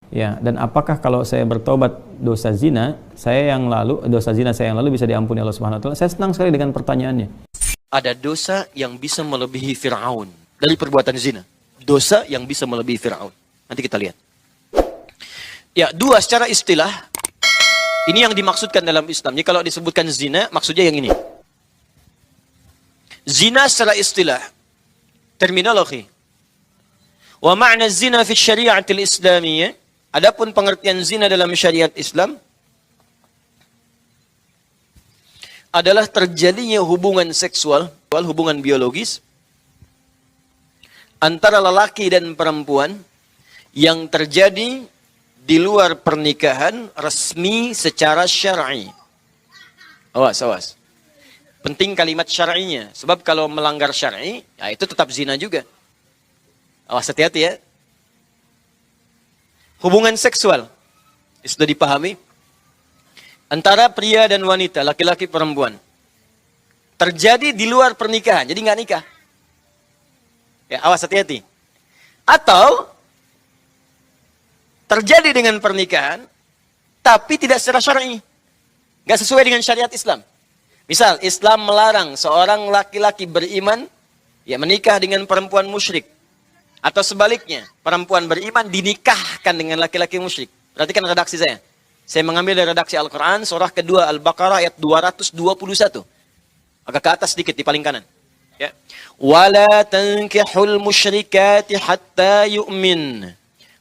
Ya, dan apakah kalau saya bertobat dosa zina saya yang lalu bisa diampuni Allah Subhanahu wa taala? Saya senang sekali dengan pertanyaannya. Ada dosa yang bisa melebihi Fir'aun dari perbuatan zina. Dosa yang bisa melebihi Fir'aun. Nanti kita lihat. Ya, dua secara istilah. Ini yang dimaksudkan dalam Islam. Jadi kalau disebutkan zina, maksudnya yang ini. Zina secara istilah. Terminologi. Wa ma'na zina fi syariatil islamiyah. Adapun pengertian zina dalam syariat Islam adalah terjadinya hubungan seksual, hubungan biologis antara lelaki dan perempuan yang terjadi di luar pernikahan resmi secara syar'i. Awas, awas. Penting kalimat syar'inya, sebab kalau melanggar syar'i, ya itu tetap zina juga. Awas, hati-hati ya. Hubungan seksual, sudah dipahami, antara pria dan wanita, laki-laki perempuan, terjadi di luar pernikahan, jadi nggak nikah. Ya, awas, hati-hati. Atau terjadi dengan pernikahan, tapi tidak secara syar'i, nggak sesuai dengan syariat Islam. Misal, Islam melarang seorang laki-laki beriman, ya menikah dengan perempuan musyrik. Atau sebaliknya, perempuan beriman dinikahkan dengan laki-laki musyrik. Perhatikan redaksi saya. Saya mengambil dari redaksi Al-Quran, surah kedua Al-Baqarah ayat 221. Agak ke atas sedikit, di paling kanan. Ya. وَلَا تَنْكِحُ الْمُشْرِكَاتِ حَتَّى يُؤْمِنْ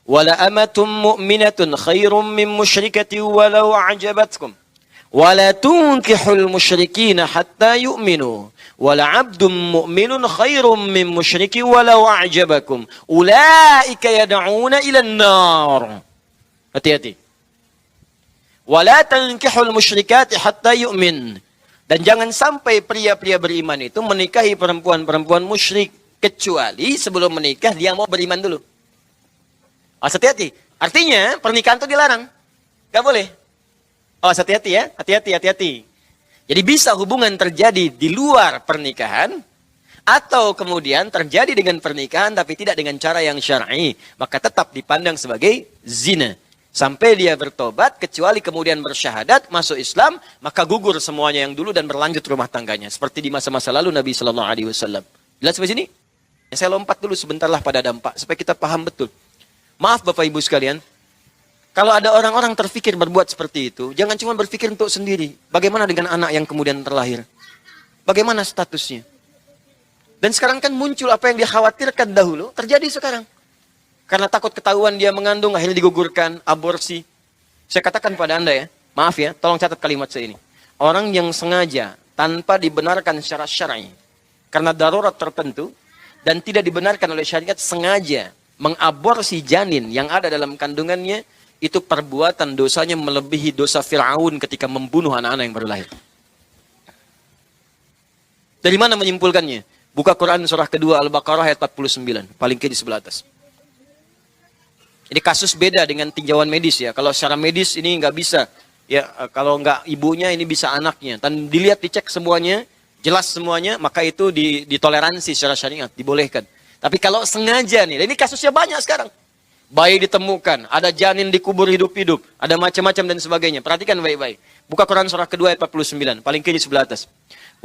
وَلَأَمَةٌ مُؤْمِنَةٌ خَيْرٌ مِّن مُشْرِكَةٍ وَلَوْ أَعْجَبَتْكُمْ وَلَا تُنْكِحُ الْمُشْرِكِينَ حَتَّى يُؤْمِنُوا وَلَعَبْدٌ مُؤْمِنٌ خَيْرٌ مِّن مُشْرِكٍ وَلَوْ أَعْجَبَكُمْ أُولَٰئِكَ يَدْعُونَ إِلَى النَّارِ. Hati-hati. وَلَا تَنْكِحُ الْمُشْرِكَاتِ حَتَّى يُؤْمِنْ. Dan jangan sampai pria-pria beriman itu menikahi perempuan-perempuan musyrik kecuali sebelum menikah dia mau beriman dulu. Hati-hati. Artinya pernikahan itu dilarang. Gak boleh. Hati-hati ya. Hati-hati. Jadi bisa hubungan terjadi di luar pernikahan atau kemudian terjadi dengan pernikahan tapi tidak dengan cara yang syar'i, maka tetap dipandang sebagai zina. Sampai dia bertobat, kecuali kemudian bersyahadat, masuk Islam, maka gugur semuanya yang dulu dan berlanjut rumah tangganya. Seperti di masa-masa lalu Nabi SAW. Jelas sampai sini? Ya, saya lompat dulu sebentarlah pada dampak, supaya kita paham betul. Maaf Bapak Ibu sekalian, kalau ada orang-orang terfikir berbuat seperti itu, jangan cuma berpikir untuk sendiri. Bagaimana dengan anak yang kemudian terlahir? Bagaimana statusnya? Dan sekarang kan muncul apa yang dikhawatirkan dahulu, terjadi sekarang. Karena takut ketahuan dia mengandung, akhirnya digugurkan, aborsi. Saya katakan pada Anda ya, maaf ya, tolong catat kalimat saya ini. Orang yang sengaja, tanpa dibenarkan secara syar'i, karena darurat tertentu, dan tidak dibenarkan oleh syariat, sengaja mengaborsi janin yang ada dalam kandungannya, itu perbuatan dosanya melebihi dosa Fir'aun ketika membunuh anak-anak yang baru lahir. Dari mana menyimpulkannya? Buka Quran surah kedua Al-Baqarah ayat 49. Paling kiri sebelah atas. Ini kasus beda dengan tinjauan medis ya. Kalau secara medis ini nggak bisa. Ya, kalau nggak ibunya ini bisa anaknya. Dan dilihat, dicek semuanya, jelas semuanya, maka itu ditoleransi secara syariat, dibolehkan. Tapi kalau sengaja nih, ini kasusnya banyak sekarang. Bayi ditemukan, ada janin dikubur hidup-hidup, ada macam-macam dan sebagainya. Perhatikan baik-baik. Buka Quran surah kedua ayat 49, paling kiri sebelah atas.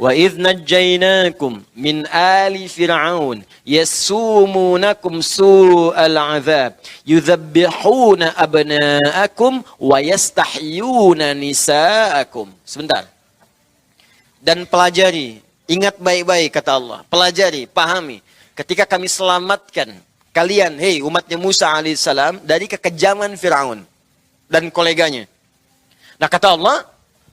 Wa idh najjaynakum min ali fir'aun yasumunakum su'al 'adzab yudzabbihuna abna'akum wa yastahyuna nisa'akum. Sebentar. Dan pelajari, ingat baik-baik kata Allah. Pelajari, pahami. Ketika kami selamatkan kalian, hei umatnya Musa alaihissalam, dari kekejaman Fir'aun dan koleganya. Nah kata Allah,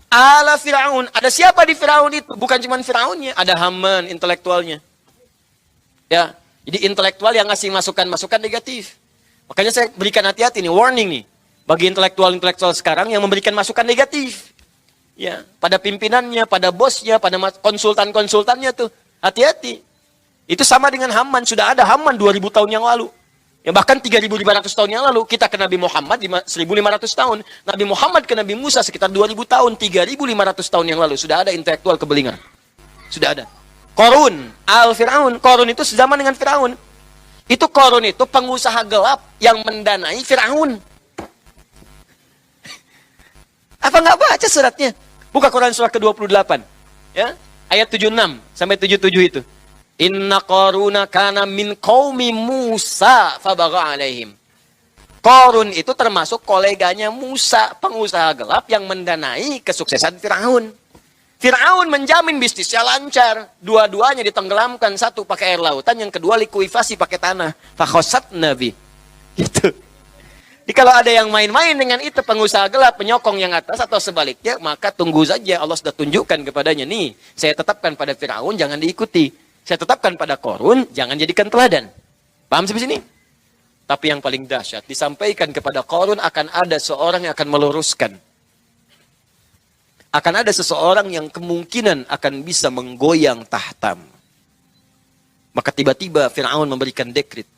ala Fir'aun, ada siapa di Fir'aun itu? Bukan cuma Fir'aunnya, ada Haman intelektualnya. Ya, jadi intelektual yang ngasih masukan-masukan negatif. Makanya saya berikan hati-hati nih, warning nih, bagi intelektual-intelektual sekarang yang memberikan masukan negatif. Ya, pada pimpinannya, pada bosnya, pada konsultan-konsultannya tuh, hati-hati. Itu sama dengan Haman, sudah ada Haman 2000 tahun yang lalu. Ya, bahkan 3500 tahun yang lalu, kita ke Nabi Muhammad 1500 tahun. Nabi Muhammad ke Nabi Musa sekitar 2000 tahun, 3500 tahun yang lalu. Sudah ada intelektual kebelingan. Sudah ada. Qarun, Al-Fir'aun. Qarun itu sezaman dengan Fir'aun. Itu Qarun itu pengusaha gelap yang mendanai Fir'aun. Apa nggak baca suratnya? Buka Quran surah ke-28. Ya, ayat 76 sampai 77 itu. Inna Qaruna kana min qaumi Musa fabagha alaihim. Qarun itu termasuk koleganya Musa, pengusaha gelap yang mendanai kesuksesan Firaun. Firaun menjamin bisnisnya lancar. Dua-duanya ditenggelamkan, satu pakai air lautan, yang kedua likuifasi pakai tanah. Fakhosatna bi. Gitu. Jadi kalau ada yang main-main dengan itu, pengusaha gelap penyokong yang atas atau sebaliknya, maka tunggu saja, Allah sudah tunjukkan kepadanya, nih, saya tetapkan pada Firaun, jangan diikuti. Saya tetapkan pada Qarun, jangan jadikan teladan. Paham sampai sini? Tapi yang paling dahsyat, disampaikan kepada Qarun akan ada seorang yang akan meluruskan. Akan ada seseorang yang kemungkinan akan bisa menggoyang tahtam. Maka tiba-tiba Firaun memberikan dekret.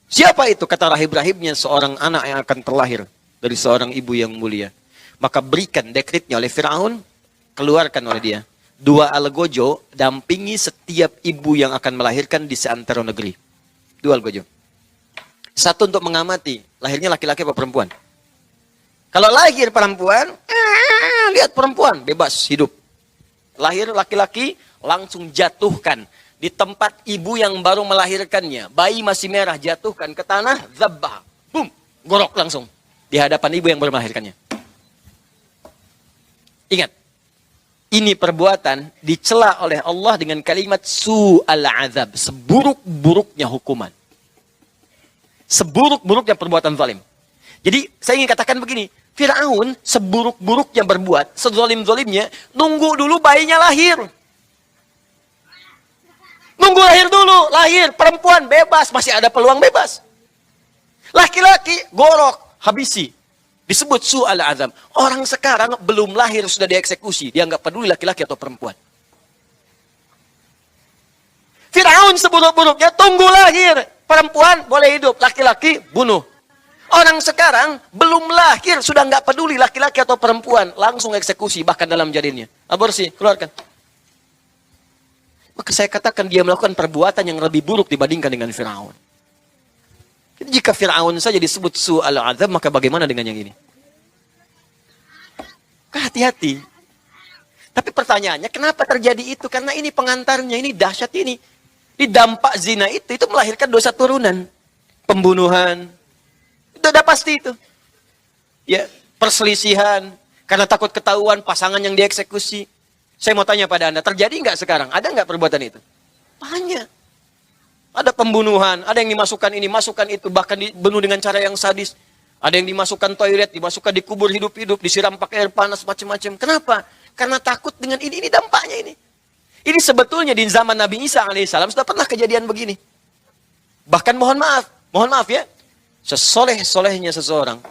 Siapa itu? Kata rahib-rahibnya, seorang anak yang akan terlahir dari seorang ibu yang mulia. Maka berikan dekretnya oleh Firaun, keluarkan oleh dia. 2 algojo dampingi setiap ibu yang akan melahirkan di seantero negeri. 2 algojo. 1 untuk mengamati, lahirnya laki-laki atau perempuan. Kalau lahir perempuan, lihat perempuan, bebas hidup. Lahir laki-laki, langsung jatuhkan. Di tempat ibu yang baru melahirkannya. Bayi masih merah, jatuhkan ke tanah, zabbah. Bum, gorok langsung. Di hadapan ibu yang baru melahirkannya. Ingat, ini perbuatan dicela oleh Allah dengan kalimat su'al azab. Seburuk-buruknya hukuman. Seburuk-buruknya perbuatan zalim. Jadi, saya ingin katakan begini. Firaun seburuk-buruknya berbuat, sezalim-zalimnya, nunggu dulu bayinya lahir. Nunggu lahir dulu, lahir, perempuan bebas, masih ada peluang bebas. Laki-laki, gorok, habisi. Disebut su'al azam. Orang sekarang belum lahir sudah dieksekusi, dia nggak peduli laki-laki atau perempuan. Firaun seburuk-buruknya, tunggu lahir, perempuan boleh hidup, laki-laki bunuh. Orang sekarang belum lahir sudah nggak peduli laki-laki atau perempuan, langsung eksekusi, bahkan dalam janinnya. Aborsi, keluarkan. Maka saya katakan dia melakukan perbuatan yang lebih buruk dibandingkan dengan Firaun. Jadi jika Firaun saja disebut su'al azab, maka bagaimana dengan yang ini? Hati-hati. Tapi pertanyaannya, kenapa terjadi itu? Karena ini pengantarnya, ini dahsyat ini. Di dampak zina itu melahirkan dosa turunan. Pembunuhan. Itu udah pasti itu. Ya, perselisihan. Karena takut ketahuan pasangan yang dieksekusi. Saya mau tanya pada Anda, terjadi nggak sekarang? Ada nggak perbuatan itu? Banyak. Ada pembunuhan, ada yang dimasukkan ini, masukkan itu, bahkan dibunuh dengan cara yang sadis. Ada yang dimasukkan toilet, dimasukkan dikubur hidup-hidup, disiram pakai air panas, macam-macam. Kenapa? Karena takut dengan ini dampaknya ini. Ini sebetulnya di zaman Nabi Isa alaihissalam sudah pernah kejadian begini. Bahkan mohon maaf ya, sesoleh-solehnya seseorang,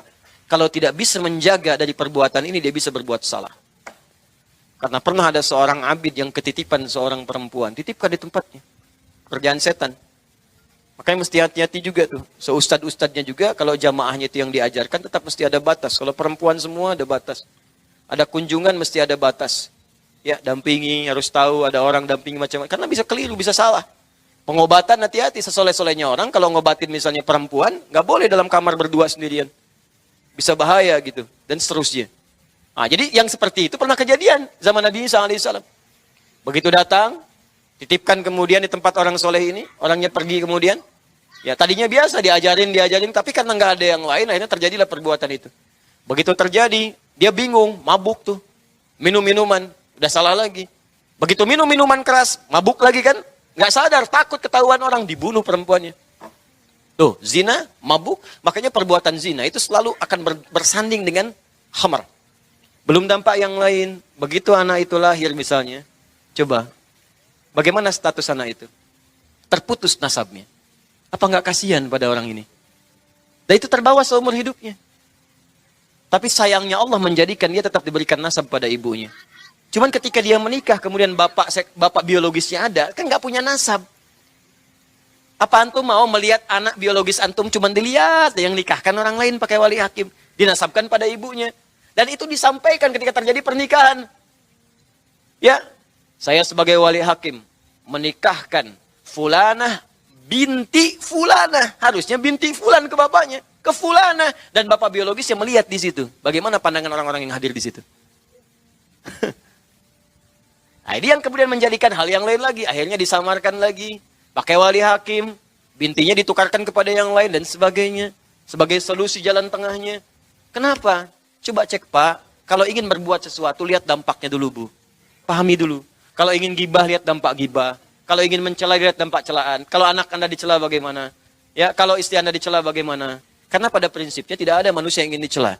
kalau tidak bisa menjaga dari perbuatan ini, dia bisa berbuat salah. Karena pernah ada seorang abid yang ketitipan seorang perempuan. Titipkan di tempatnya. Kerjaan setan. Makanya mesti hati-hati juga tuh. Seustad-ustadnya juga, kalau jamaahnya itu yang diajarkan, tetap mesti ada batas. Kalau perempuan semua ada batas. Ada kunjungan mesti ada batas. Ya, dampingi, harus tahu ada orang dampingi macam-macam. Karena bisa keliru, bisa salah. Pengobatan hati-hati, sesoleh-solehnya orang. Kalau ngobatin misalnya perempuan, nggak boleh dalam kamar berdua sendirian. Bisa bahaya gitu. Dan seterusnya. Nah, jadi yang seperti itu pernah kejadian zaman Nabi Isa alaihissalam. Begitu datang, titipkan kemudian di tempat orang soleh ini, orangnya pergi kemudian. Ya tadinya biasa diajarin, tapi karena nggak ada yang lain, akhirnya terjadilah perbuatan itu. Begitu terjadi, dia bingung, mabuk tuh, minum minuman, udah salah lagi. Begitu minum minuman keras, mabuk lagi kan, nggak sadar, takut ketahuan orang, dibunuh perempuannya. Tuh, zina, mabuk, makanya perbuatan zina itu selalu akan bersanding dengan khamar. Belum dampak yang lain. Begitu anak itu lahir misalnya. Coba. Bagaimana status anak itu? Terputus nasabnya. Apa nggak kasihan pada orang ini? Dan itu terbawa seumur hidupnya. Tapi sayangnya Allah menjadikan dia tetap diberikan nasab pada ibunya. Cuman ketika dia menikah, kemudian bapak biologisnya ada, kan nggak punya nasab. Apa antum mau melihat anak biologis antum cuman dilihat, yang nikahkan orang lain pakai wali hakim. Dinasabkan pada ibunya. Dan itu disampaikan ketika terjadi pernikahan. Ya, saya sebagai wali hakim menikahkan Fulanah binti Fulanah. Harusnya binti Fulan ke bapaknya. ke fulana, dan bapak biologis yang melihat di situ. Bagaimana pandangan orang-orang yang hadir di situ? Nah, ini yang kemudian menjadikan hal yang lain lagi. Akhirnya disamarkan lagi, pakai wali hakim, bintinya ditukarkan kepada yang lain, dan sebagainya. Sebagai solusi jalan tengahnya. Kenapa? Coba cek Pak, kalau ingin berbuat sesuatu, lihat dampaknya dulu Bu. Pahami dulu. Kalau ingin gibah, lihat dampak gibah. Kalau ingin mencela, lihat dampak celaan. Kalau anak Anda dicela bagaimana? Ya, kalau istri Anda dicela bagaimana? Karena pada prinsipnya tidak ada manusia yang ingin dicela.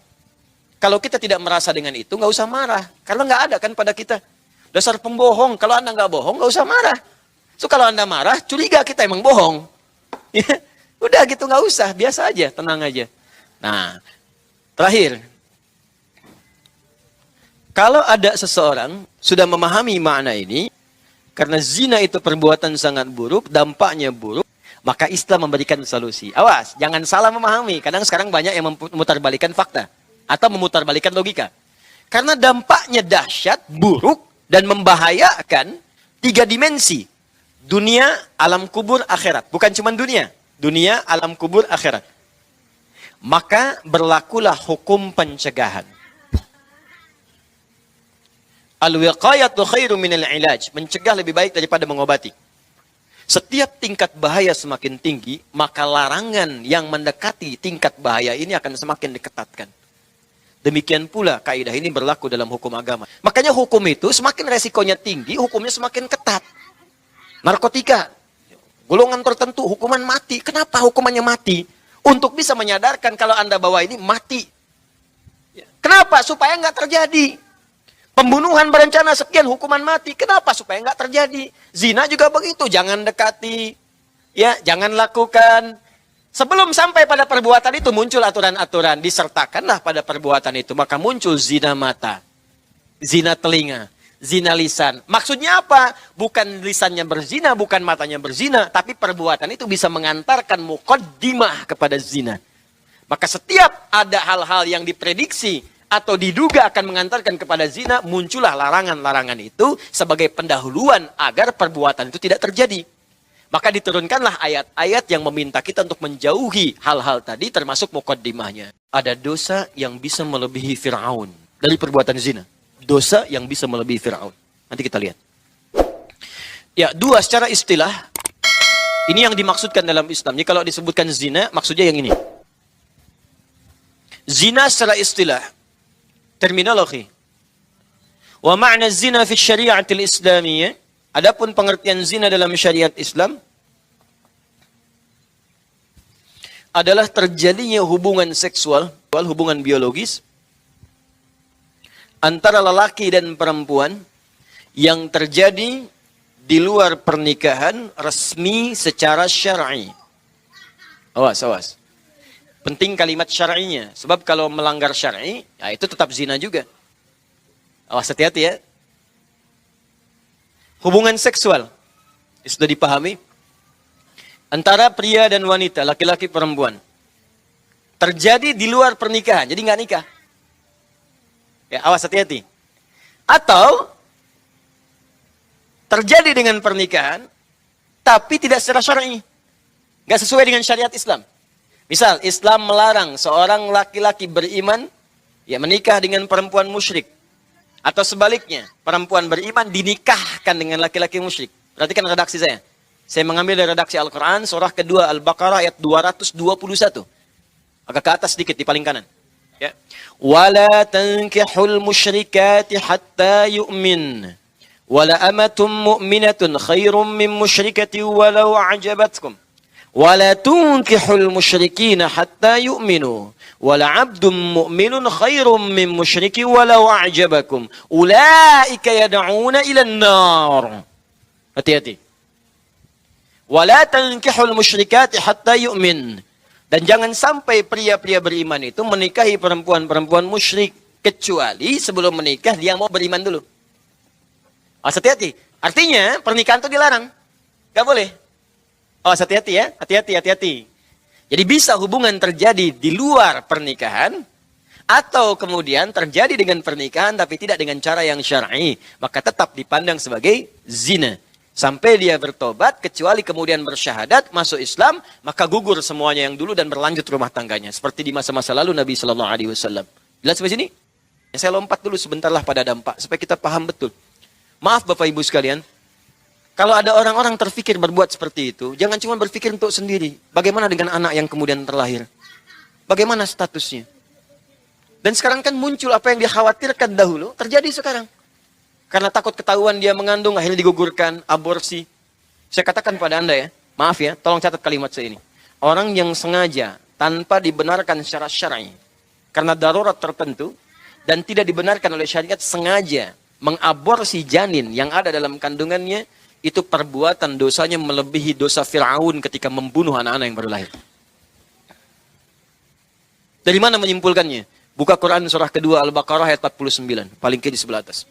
Kalau kita tidak merasa dengan itu, nggak usah marah. Karena nggak ada kan pada kita. Dasar pembohong. Kalau Anda nggak bohong, nggak usah marah. So, kalau Anda marah, curiga kita emang bohong. Ya, udah gitu, nggak usah. Biasa aja, tenang aja. Nah, terakhir. Kalau ada seseorang sudah memahami makna ini, karena zina itu perbuatan sangat buruk, dampaknya buruk, maka Islam memberikan solusi. Awas, jangan salah memahami. Kadang sekarang banyak yang memutarbalikan fakta. Atau memutarbalikan logika. Karena dampaknya dahsyat, buruk, dan membahayakan 3 dimensi. Dunia, alam kubur, akhirat. Bukan cuma dunia. Dunia, alam kubur, akhirat. Maka berlakulah hukum pencegahan. Al-wiqayatu khairu minal ilaj. Mencegah lebih baik daripada mengobati. Setiap tingkat bahaya semakin tinggi, maka larangan yang mendekati tingkat bahaya ini akan semakin diketatkan. Demikian pula kaidah ini berlaku dalam hukum agama. Makanya hukum itu semakin resikonya tinggi, hukumnya semakin ketat. Narkotika, golongan tertentu, hukuman mati. Kenapa hukumannya mati? Untuk bisa menyadarkan kalau Anda bawa ini mati. Kenapa? Supaya nggak terjadi. Pembunuhan berencana sekian, hukuman mati. Kenapa? Supaya nggak terjadi. Zina juga begitu, jangan dekati. Ya, jangan lakukan. Sebelum sampai pada perbuatan itu muncul aturan-aturan. Disertakanlah pada perbuatan itu. Maka muncul zina mata, zina telinga, zina lisan. Maksudnya apa? Bukan lisannya berzina, bukan matanya berzina. Tapi perbuatan itu bisa mengantarkan muqaddimah kepada zina. Maka setiap ada hal-hal yang diprediksi atau diduga akan mengantarkan kepada zina, muncullah larangan-larangan itu sebagai pendahuluan agar perbuatan itu tidak terjadi. Maka diturunkanlah ayat-ayat yang meminta kita untuk menjauhi hal-hal tadi, termasuk muqaddimahnya. Ada dosa yang bisa melebihi Fir'aun dari perbuatan zina. Dosa yang bisa melebihi Fir'aun. Nanti kita lihat. Ya, 2 secara istilah. Ini yang dimaksudkan dalam Islam. Jadi kalau disebutkan zina, maksudnya yang ini. Zina secara istilah. Terminologi. Wa ma'na zina fi syariatil islamiyah. Adapun pengertian zina dalam syariat Islam adalah terjadinya hubungan seksual, hubungan biologis antara lelaki dan perempuan yang terjadi di luar pernikahan resmi secara syar'i. Awas, awas. Penting kalimat syar'inya. Sebab kalau melanggar syar'i, ya itu tetap zina juga. Awas, hati-hati ya. Hubungan seksual. Sudah dipahami? Antara pria dan wanita, laki-laki perempuan. Terjadi di luar pernikahan. Jadi nggak nikah. Ya, awas, hati-hati. Atau terjadi dengan pernikahan, tapi tidak secara syar'i. Nggak sesuai dengan syariat Islam. Misal, Islam melarang seorang laki-laki beriman ya menikah dengan perempuan musyrik. Atau sebaliknya, perempuan beriman dinikahkan dengan laki-laki musyrik. Perhatikan redaksi saya. Saya mengambil dari redaksi Al-Quran, surah kedua Al-Baqarah ayat 221. Agak ke atas sedikit di paling kanan. Ya. وَلَا تَنْكِحُوا الْمُشْرِكَاتِ حَتَّى يُؤْمِنْ وَلَا أَمَةٌ مُؤْمِنَةٌ خَيْرٌ مِّن مُشْرِكَةٍ وَلَوْ أَعْجَبَتْكُمْ وَلَا تُنْكِحُوا الْمُشْرِكِينَ حَتَّى يُؤْمِنُوا وَلَا عَبْدٌ مُؤْمِنٌ خَيْرٌ مِّن مُشْرِكٍ وَلَوْ أَعْجَبَكُمْ أُولَئِكَ يَدْعُونَ إِلَى النَّارِ. Hati-hati. وَلَا تَنْكِحُوا الْمُشْرِكَاتِ حَتَّى يُؤْمِنْ. Dan jangan sampai pria-pria beriman itu menikahi perempuan-perempuan musyrik kecuali sebelum menikah dia mau beriman dulu. Hati-hati. Artinya pernikahan itu dilarang. Gak boleh. Hati-hati ya. Hati-hati. Jadi bisa hubungan terjadi di luar pernikahan atau kemudian terjadi dengan pernikahan tapi tidak dengan cara yang syar'i, maka tetap dipandang sebagai zina. Sampai dia bertobat, kecuali kemudian bersyahadat, masuk Islam, maka gugur semuanya yang dulu dan berlanjut rumah tangganya. Seperti di masa-masa lalu Nabi Shallallahu Alaihi Wasallam. Jelas sampai sini? Ya, saya lompat dulu sebentarlah pada dampak, supaya kita paham betul. Maaf Bapak Ibu sekalian, kalau ada orang-orang terfikir berbuat seperti itu, jangan cuma berpikir untuk sendiri. Bagaimana dengan anak yang kemudian terlahir? Bagaimana statusnya? Dan sekarang kan muncul apa yang dikhawatirkan dahulu, terjadi sekarang. Karena takut ketahuan dia mengandung, akhirnya digugurkan, aborsi. Saya katakan pada Anda ya, maaf ya, tolong catat kalimat saya ini. Orang yang sengaja, tanpa dibenarkan secara syar'i, karena darurat tertentu, dan tidak dibenarkan oleh syariat, sengaja mengaborsi janin yang ada dalam kandungannya, itu perbuatan dosanya melebihi dosa Fir'aun ketika membunuh anak-anak yang baru lahir. Dari mana menyimpulkannya? Buka Quran surah kedua Al-Baqarah ayat 49, paling kiri sebelah atas.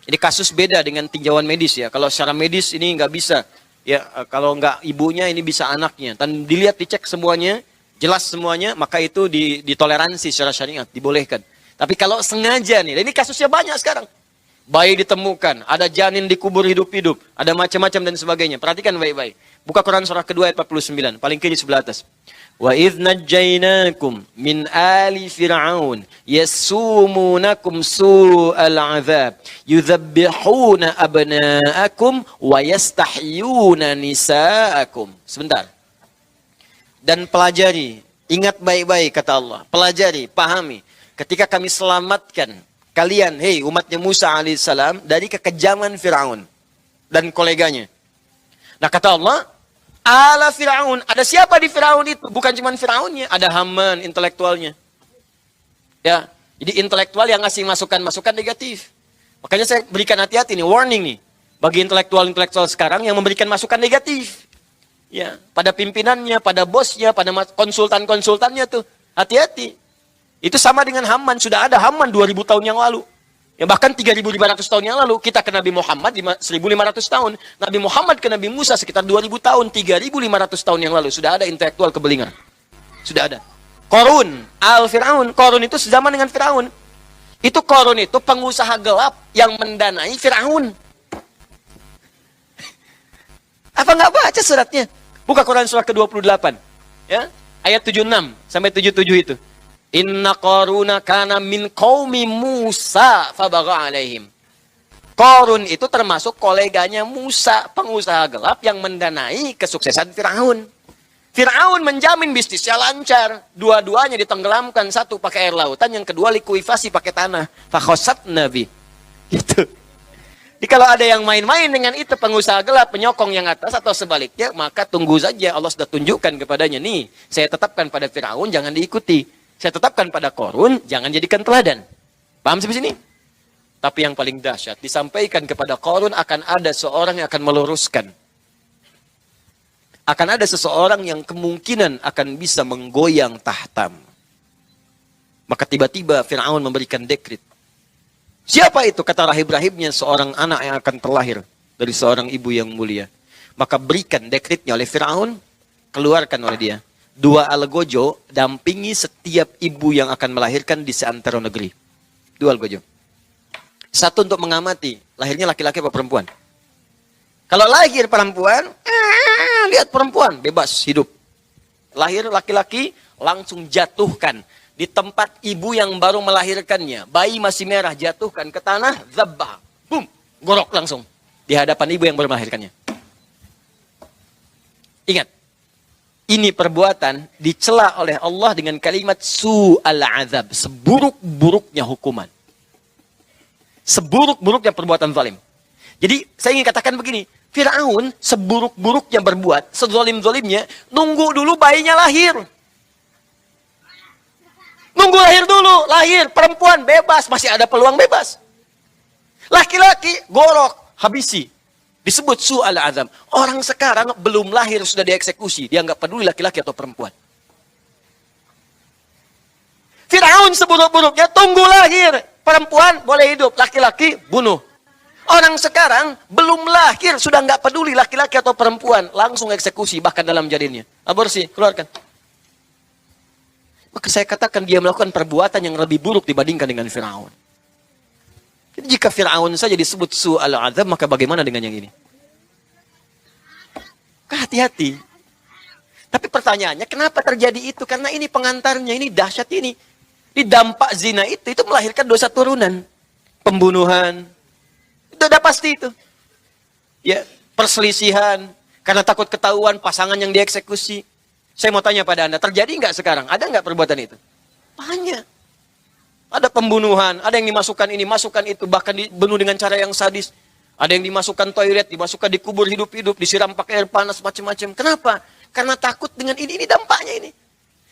Ini kasus beda dengan tinjauan medis ya. Kalau secara medis ini nggak bisa. Ya, kalau nggak ibunya ini bisa anaknya. Dan dilihat, dicek semuanya, jelas semuanya, maka itu ditoleransi secara syariat, dibolehkan. Tapi kalau sengaja nih, ini kasusnya banyak sekarang. Bayi ditemukan, ada janin dikubur hidup-hidup, ada macam-macam dan sebagainya. Perhatikan baik-baik. Buka Quran surah kedua ayat 49, paling kiri sebelah atas. Wa idh najjaynakum min ali fir'aun yasumunakum su'al 'adzab yudzabbihuna abna'akum wa yastahyuna nisa'akum. Sebentar. Dan pelajari, ingat baik-baik kata Allah. Pelajari, pahami. Ketika kami selamatkan kalian, hei umatnya Musa alaihissalam, dari kekejaman Fir'aun dan koleganya. Nah kata Allah, ala Fir'aun. Ada siapa di Fir'aun itu? Bukan cuma Fir'aunnya, ada Haman, intelektualnya. Ya, jadi intelektual yang ngasih masukan-masukan negatif. Makanya saya berikan hati-hati nih, warning nih. Bagi intelektual-intelektual sekarang yang memberikan masukan negatif. Ya, pada pimpinannya, pada bosnya, pada konsultan-konsultannya tuh. Hati-hati. Itu sama dengan Haman. Sudah ada Haman 2000 tahun yang lalu. Ya, bahkan 3.500 tahun yang lalu, kita ke Nabi Muhammad 1.500 tahun. Nabi Muhammad ke Nabi Musa sekitar 2.000 tahun, 3.500 tahun yang lalu. Sudah ada intelektual kebelingan. Sudah ada. Qarun, Al-Fir'aun. Qarun itu sezaman dengan Fir'aun. Itu Qarun itu pengusaha gelap yang mendanai Fir'aun. Apa nggak baca suratnya? Buka Quran surah ke-28. Ya, ayat 76 sampai 77 itu. Inna Qaruna kana min qaumi Musa fabagha alaihim. Qarun itu termasuk koleganya Musa, pengusaha gelap yang mendanai kesuksesan Fir'aun. Fir'aun menjamin bisnisnya lancar. Dua-duanya ditenggelamkan, satu pakai air lautan, yang kedua likuifasi pakai tanah. Fakhosat nabi. Gitu. Jadi kalau ada yang main-main dengan itu, pengusaha gelap penyokong yang atas atau sebaliknya, maka tunggu saja, Allah sudah tunjukkan kepadanya, nih, saya tetapkan pada Fir'aun, jangan diikuti. Saya tetapkan pada Qarun, jangan jadikan teladan. Paham sampai sini? Tapi yang paling dahsyat, disampaikan kepada Qarun akan ada seorang yang akan meluruskan. Akan ada seseorang yang kemungkinan akan bisa menggoyang tahtam. Maka tiba-tiba Fir'aun memberikan dekret. Siapa itu? Kata rahib-rahibnya, seorang anak yang akan terlahir dari seorang ibu yang mulia. Maka berikan dekretnya oleh Fir'aun, keluarkan oleh dia. 2 algojo dampingi setiap ibu yang akan melahirkan di seantero negeri. 2 algojo. 1 untuk mengamati, lahirnya laki-laki atau perempuan. Kalau lahir perempuan, lihat perempuan, bebas hidup. Lahir laki-laki, langsung jatuhkan. Di tempat ibu yang baru melahirkannya. Bayi masih merah, jatuhkan ke tanah, zabbah. Boom, gorok langsung. Di hadapan ibu yang baru melahirkannya. Ingat. Ini perbuatan dicela oleh Allah dengan kalimat su'al azab. Seburuk-buruknya hukuman. Seburuk-buruknya perbuatan zalim. Jadi saya ingin katakan begini. Fir'aun seburuk-buruknya berbuat, sezolim-zolimnya, nunggu dulu bayinya lahir. Nunggu lahir dulu. Lahir, perempuan bebas. Masih ada peluang bebas. Laki-laki, gorok, habisi. Disebut su'al azab. Orang sekarang belum lahir sudah dieksekusi. Dia nggak peduli laki-laki atau perempuan. Fir'aun seburuk-buruknya tunggu lahir. Perempuan boleh hidup, laki-laki bunuh. Orang sekarang belum lahir sudah nggak peduli laki-laki atau perempuan. Langsung eksekusi, bahkan dalam janinnya. Aborsi, keluarkan. Maka saya katakan dia melakukan perbuatan yang lebih buruk dibandingkan dengan Fir'aun. Jadi jika Fir'aun saja disebut su'al azab, maka bagaimana dengan yang ini? Hati-hati. Tapi pertanyaannya, kenapa terjadi itu? Karena ini pengantarnya, ini dahsyat ini. Di dampak zina itu melahirkan dosa turunan. Pembunuhan. Itu udah pasti itu. Ya, perselisihan. Karena takut ketahuan pasangan yang dieksekusi. Saya mau tanya pada Anda, terjadi nggak sekarang? Ada nggak perbuatan itu? Banyak. Ada pembunuhan, ada yang dimasukkan ini, masukkan itu, bahkan dibunuh dengan cara yang sadis. Ada yang dimasukkan toilet, dimasukkan dikubur hidup-hidup, disiram pakai air panas, macam-macam. Kenapa? Karena takut dengan ini dampaknya ini.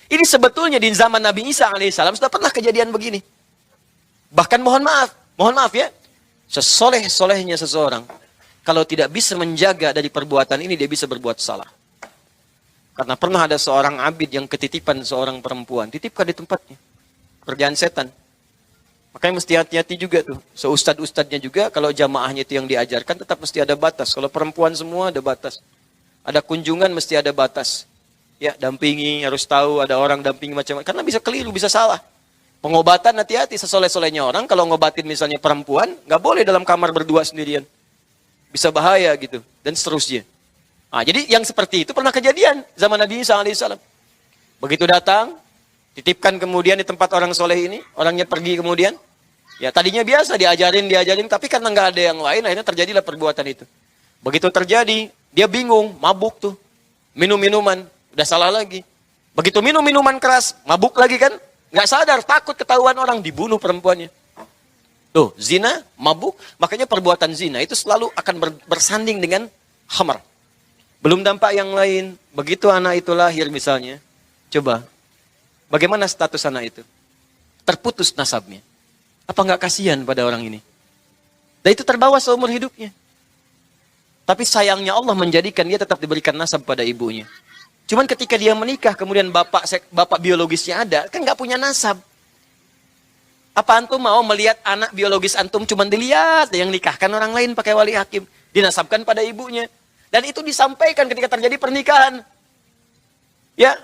Ini sebetulnya di zaman Nabi Isa alaihissalam sudah pernah kejadian begini. Bahkan mohon maaf ya, sesoleh-solehnya seseorang, kalau tidak bisa menjaga dari perbuatan ini, dia bisa berbuat salah. Karena pernah ada seorang abid yang ketitipan seorang perempuan, titipkan di tempatnya. Kerjaan setan. Makanya mesti hati-hati juga tuh. Seustad-ustadnya juga, kalau jamaahnya itu yang diajarkan, tetap mesti ada batas. Kalau perempuan semua ada batas. Ada kunjungan mesti ada batas. Ya, dampingi, harus tahu ada orang dampingi macam-macam. Karena bisa keliru, bisa salah. Pengobatan hati-hati, sesoleh-solehnya orang, kalau ngobatin misalnya perempuan, nggak boleh dalam kamar berdua sendirian. Bisa bahaya gitu, dan seterusnya. Nah, jadi yang seperti itu pernah kejadian zaman Nabi Isa alaihissalam. Begitu datang, titipkan kemudian di tempat orang soleh ini, orangnya pergi kemudian. Ya tadinya biasa diajarin, tapi karena nggak ada yang lain, akhirnya terjadilah perbuatan itu. Begitu terjadi, dia bingung, mabuk tuh. Minum minuman, udah salah lagi. Begitu minum minuman keras, mabuk lagi kan? Nggak sadar, takut ketahuan orang, dibunuh perempuannya. Tuh, zina, mabuk, makanya perbuatan zina itu selalu akan bersanding dengan khamar. Belum dampak yang lain, begitu anak itu lahir misalnya, coba, bagaimana status anak itu? Terputus nasabnya. Apa nggak kasihan pada orang ini? Dan itu terbawa seumur hidupnya. Tapi sayangnya Allah menjadikan dia tetap diberikan nasab pada ibunya. Cuman ketika dia menikah, kemudian bapak biologisnya ada, kan nggak punya nasab. Apa antum mau melihat anak biologis antum cuman dilihat, yang nikahkan orang lain pakai wali hakim, dinasabkan pada ibunya. Dan itu disampaikan ketika terjadi pernikahan. Ya,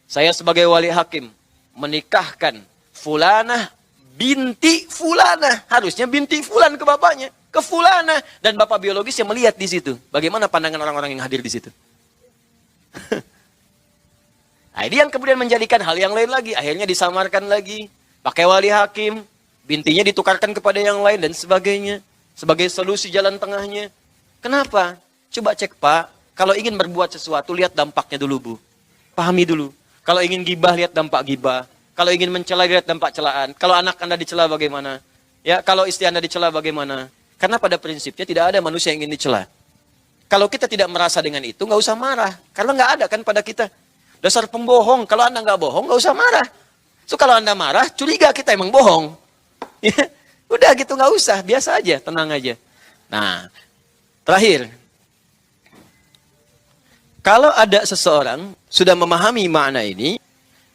saya sebagai wali hakim menikahkan fulanah binti fulanah. Harusnya binti fulan ke bapaknya, ke fulanah, dan bapak biologis yang melihat di situ. Bagaimana pandangan orang-orang yang hadir di situ? Nah, ini yang kemudian menjadikan hal yang lain lagi. Akhirnya disamarkan lagi, pakai wali hakim, bintinya ditukarkan kepada yang lain dan sebagainya. Sebagai solusi jalan tengahnya. Kenapa? Coba cek Pak, kalau ingin berbuat sesuatu, lihat dampaknya dulu Bu. Pahami dulu. Kalau ingin gibah, lihat dampak gibah. Kalau ingin mencela, lihat dampak celaan. Kalau anak Anda dicela bagaimana? Ya, kalau istri Anda dicela bagaimana? Karena pada prinsipnya tidak ada manusia yang ingin dicela. Kalau kita tidak merasa dengan itu, nggak usah marah. Karena nggak ada kan pada kita. Dasar pembohong, kalau Anda nggak bohong, nggak usah marah. So, kalau Anda marah, curiga kita emang bohong. Ya, udah gitu, nggak usah, biasa aja, tenang aja. Nah, terakhir. Kalau ada seseorang sudah memahami makna ini,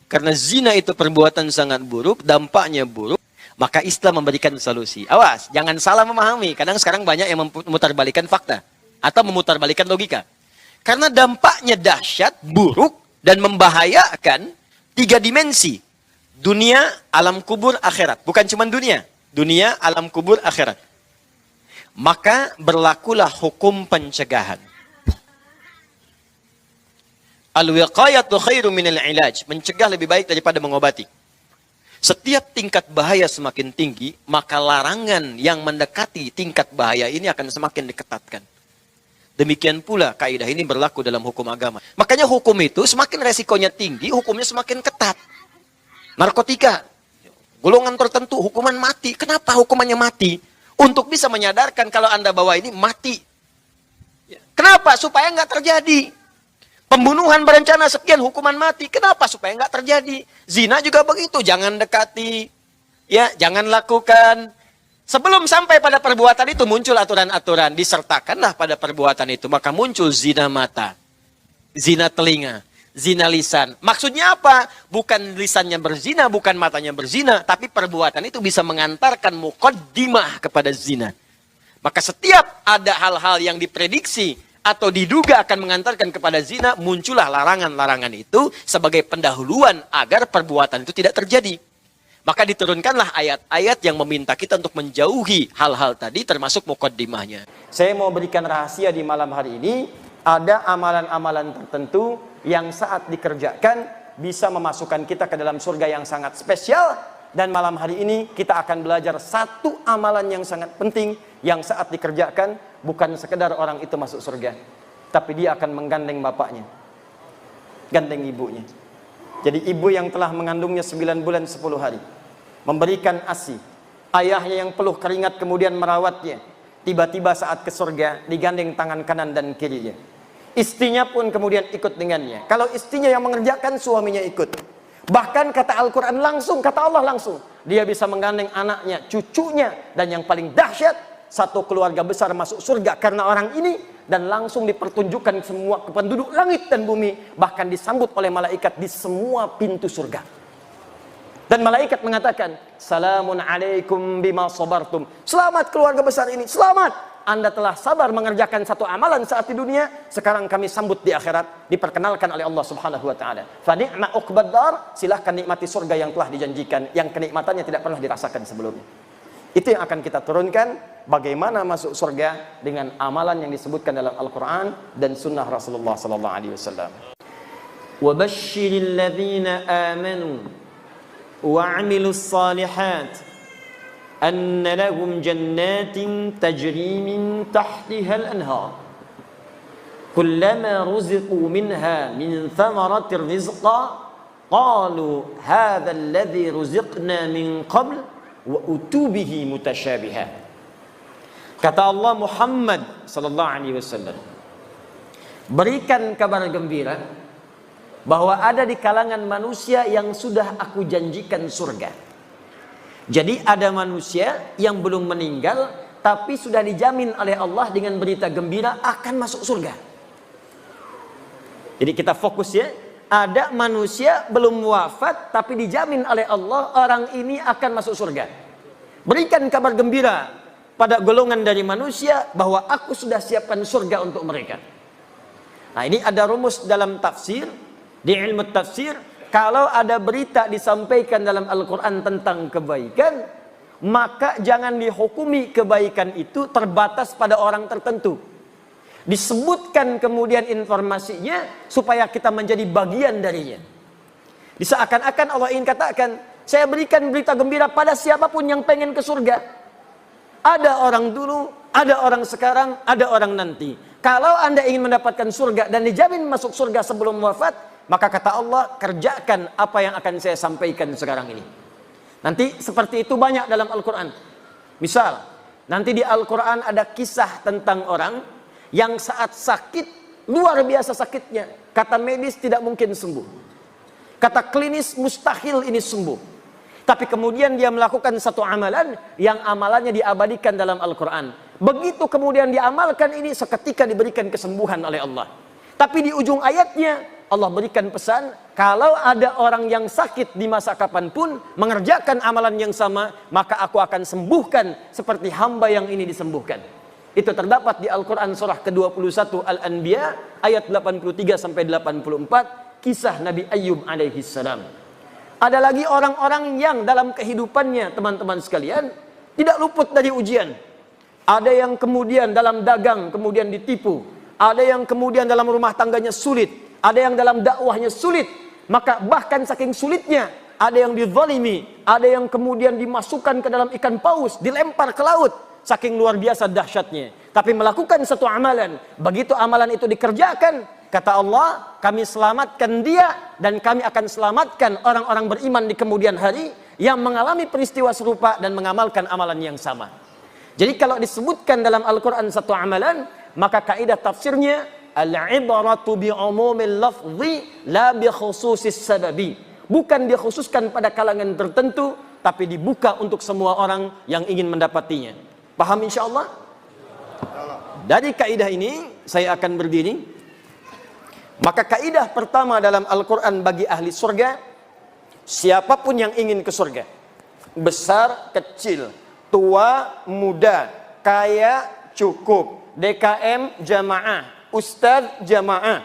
karena zina itu perbuatan sangat buruk, dampaknya buruk, maka Islam memberikan solusi. Awas, jangan salah memahami. Kadang sekarang banyak yang memutarbalikkan fakta atau memutarbalikkan logika. Karena dampaknya dahsyat, buruk, dan membahayakan 3 dimensi. Dunia, alam kubur, akhirat. Bukan cuma dunia. Dunia, alam kubur, akhirat. Maka berlakulah hukum pencegahan. Al-wiqayatu khairu minal ilaj. Mencegah lebih baik daripada mengobati. Setiap tingkat bahaya semakin tinggi, maka larangan yang mendekati tingkat bahaya ini akan semakin diketatkan. Demikian pula kaidah ini berlaku dalam hukum agama. Makanya hukum itu semakin resikonya tinggi, hukumnya semakin ketat. Narkotika, golongan tertentu, hukuman mati. Kenapa hukumannya mati? Untuk bisa menyadarkan kalau Anda bawa ini mati. Kenapa? Supaya nggak terjadi. Pembunuhan berencana sekian, hukuman mati. Kenapa? Supaya nggak terjadi. Zina juga begitu, jangan dekati, ya, jangan lakukan. Sebelum sampai pada perbuatan itu muncul aturan-aturan, disertakanlah pada perbuatan itu, maka muncul zina mata, zina telinga, zina lisan. Maksudnya apa? Bukan lisannya berzina, bukan matanya berzina, tapi perbuatan itu bisa mengantarkan muqaddimah kepada zina. Maka setiap ada hal-hal yang diprediksi atau diduga akan mengantarkan kepada zina, muncullah larangan-larangan itu sebagai pendahuluan agar perbuatan itu tidak terjadi. Maka diturunkanlah ayat-ayat yang meminta kita untuk menjauhi hal-hal tadi, termasuk mukaddimahnya. Saya mau berikan rahasia di malam hari ini. Ada amalan-amalan tertentu yang saat dikerjakan bisa memasukkan kita ke dalam surga yang sangat spesial. Dan malam hari ini kita akan belajar satu amalan yang sangat penting yang saat dikerjakan bukan sekedar orang itu masuk surga, tapi dia akan menggandeng bapaknya, gandeng ibunya. Jadi ibu yang telah mengandungnya 9 bulan 10 hari, memberikan ASI, ayahnya yang peluh keringat kemudian merawatnya, tiba-tiba saat ke surga digandeng tangan kanan dan kirinya. Istrinya pun kemudian ikut dengannya. Kalau istrinya yang mengerjakan, suaminya ikut. Bahkan kata Al-Quran langsung, kata Allah langsung, dia bisa menggandeng anaknya, cucunya, dan yang paling dahsyat, satu keluarga besar masuk surga karena orang ini, dan langsung dipertunjukkan semua ke penduduk langit dan bumi, bahkan disambut oleh malaikat di semua pintu surga. Dan malaikat mengatakan, Salamun alaikum bima sabartum. Selamat keluarga besar ini, selamat. Anda telah sabar mengerjakan satu amalan saat di dunia, sekarang kami sambut di akhirat, diperkenalkan oleh Allah Subhanahu wa taala. Fa ni'ma uqbad dar, silahkan nikmati surga yang telah dijanjikan, yang kenikmatannya tidak pernah dirasakan sebelumnya. Itu yang akan kita turunkan, bagaimana masuk surga dengan amalan yang disebutkan dalam Al-Qur'an dan sunnah Rasulullah sallallahu alaihi wasallam. Wa basyiril ladzina amanu wa 'amilus shalihat أن لهم جنات تجري من تحتها الأنهار كلما رزقوا منها من ثمرة رزقا قالوا هذا الذي رزقنا من قبل وأتوا به متشابها. Kata Allah Muhammad sallallahu alaihi wasallam, berikan kabar gembira bahwa ada di kalangan manusia yang sudah aku janjikan surga. Jadi ada manusia yang belum meninggal tapi sudah dijamin oleh Allah dengan berita gembira akan masuk surga. Jadi kita fokus ya, ada manusia belum wafat tapi dijamin oleh Allah orang ini akan masuk surga. Berikan kabar gembira pada golongan dari manusia bahwa aku sudah siapkan surga untuk mereka. Nah, ini ada rumus dalam tafsir, di ilmu tafsir. Kalau ada berita disampaikan dalam Al-Quran tentang kebaikan, maka jangan dihukumi kebaikan itu terbatas pada orang tertentu. Disebutkan kemudian informasinya supaya kita menjadi bagian darinya. Seakan-akan Allah ingin katakan, saya berikan berita gembira pada siapapun yang pengen ke surga. Ada orang dulu, ada orang sekarang, ada orang nanti. Kalau Anda ingin mendapatkan surga dan dijamin masuk surga sebelum wafat, maka kata Allah, kerjakan apa yang akan saya sampaikan sekarang ini. Nanti seperti itu banyak dalam Al-Quran. Misal, nanti di Al-Quran ada kisah tentang orang yang saat sakit, luar biasa sakitnya. Kata medis tidak mungkin sembuh. Kata klinis mustahil ini sembuh. Tapi kemudian dia melakukan satu amalan yang amalannya diabadikan dalam Al-Quran. Begitu kemudian diamalkan ini, seketika diberikan kesembuhan oleh Allah. Tapi di ujung ayatnya, Allah berikan pesan, kalau ada orang yang sakit di masa kapanpun mengerjakan amalan yang sama, maka aku akan sembuhkan seperti hamba yang ini disembuhkan. Itu terdapat di Al-Quran surah ke-21 Al-Anbiya ayat 83-84, kisah Nabi Ayyub alaihi salam. Ada lagi orang-orang yang dalam kehidupannya, teman-teman sekalian, tidak luput dari ujian. Ada yang kemudian dalam dagang kemudian ditipu, ada yang kemudian dalam rumah tangganya sulit, ada yang dalam dakwahnya sulit. Maka bahkan saking sulitnya, ada yang dizalimi, ada yang kemudian dimasukkan ke dalam ikan paus, dilempar ke laut. Saking luar biasa dahsyatnya. Tapi melakukan satu amalan, begitu amalan itu dikerjakan, kata Allah, kami selamatkan dia dan kami akan selamatkan orang-orang beriman di kemudian hari yang mengalami peristiwa serupa dan mengamalkan amalan yang sama. Jadi kalau disebutkan dalam Al-Quran satu amalan, maka kaidah tafsirnya al-ibaratu bi'umumil lafzi la bi khususis sababi. Bukan dikhususkan pada kalangan tertentu, tapi dibuka untuk semua orang yang ingin mendapatinya. Paham insyaallah? Dari kaidah ini saya akan berdiri. Maka kaidah pertama dalam Al-Quran bagi ahli surga, siapapun yang ingin ke surga, besar, kecil, tua, muda, kaya, cukup, DKM, jamaah, ustadz, jamaah,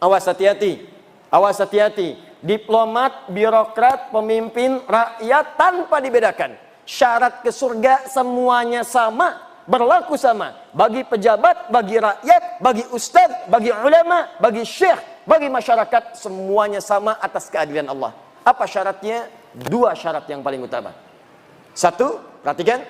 awas hati-hati, awas hati-hati. diplomat, birokrat, pemimpin, rakyat tanpa dibedakan. Syarat ke surga semuanya sama, berlaku sama. Bagi pejabat, bagi rakyat, bagi ustadz, bagi ulama, bagi syekh, bagi masyarakat, semuanya sama atas keadilan Allah. Apa syaratnya? Dua syarat yang paling utama. Satu, perhatikan.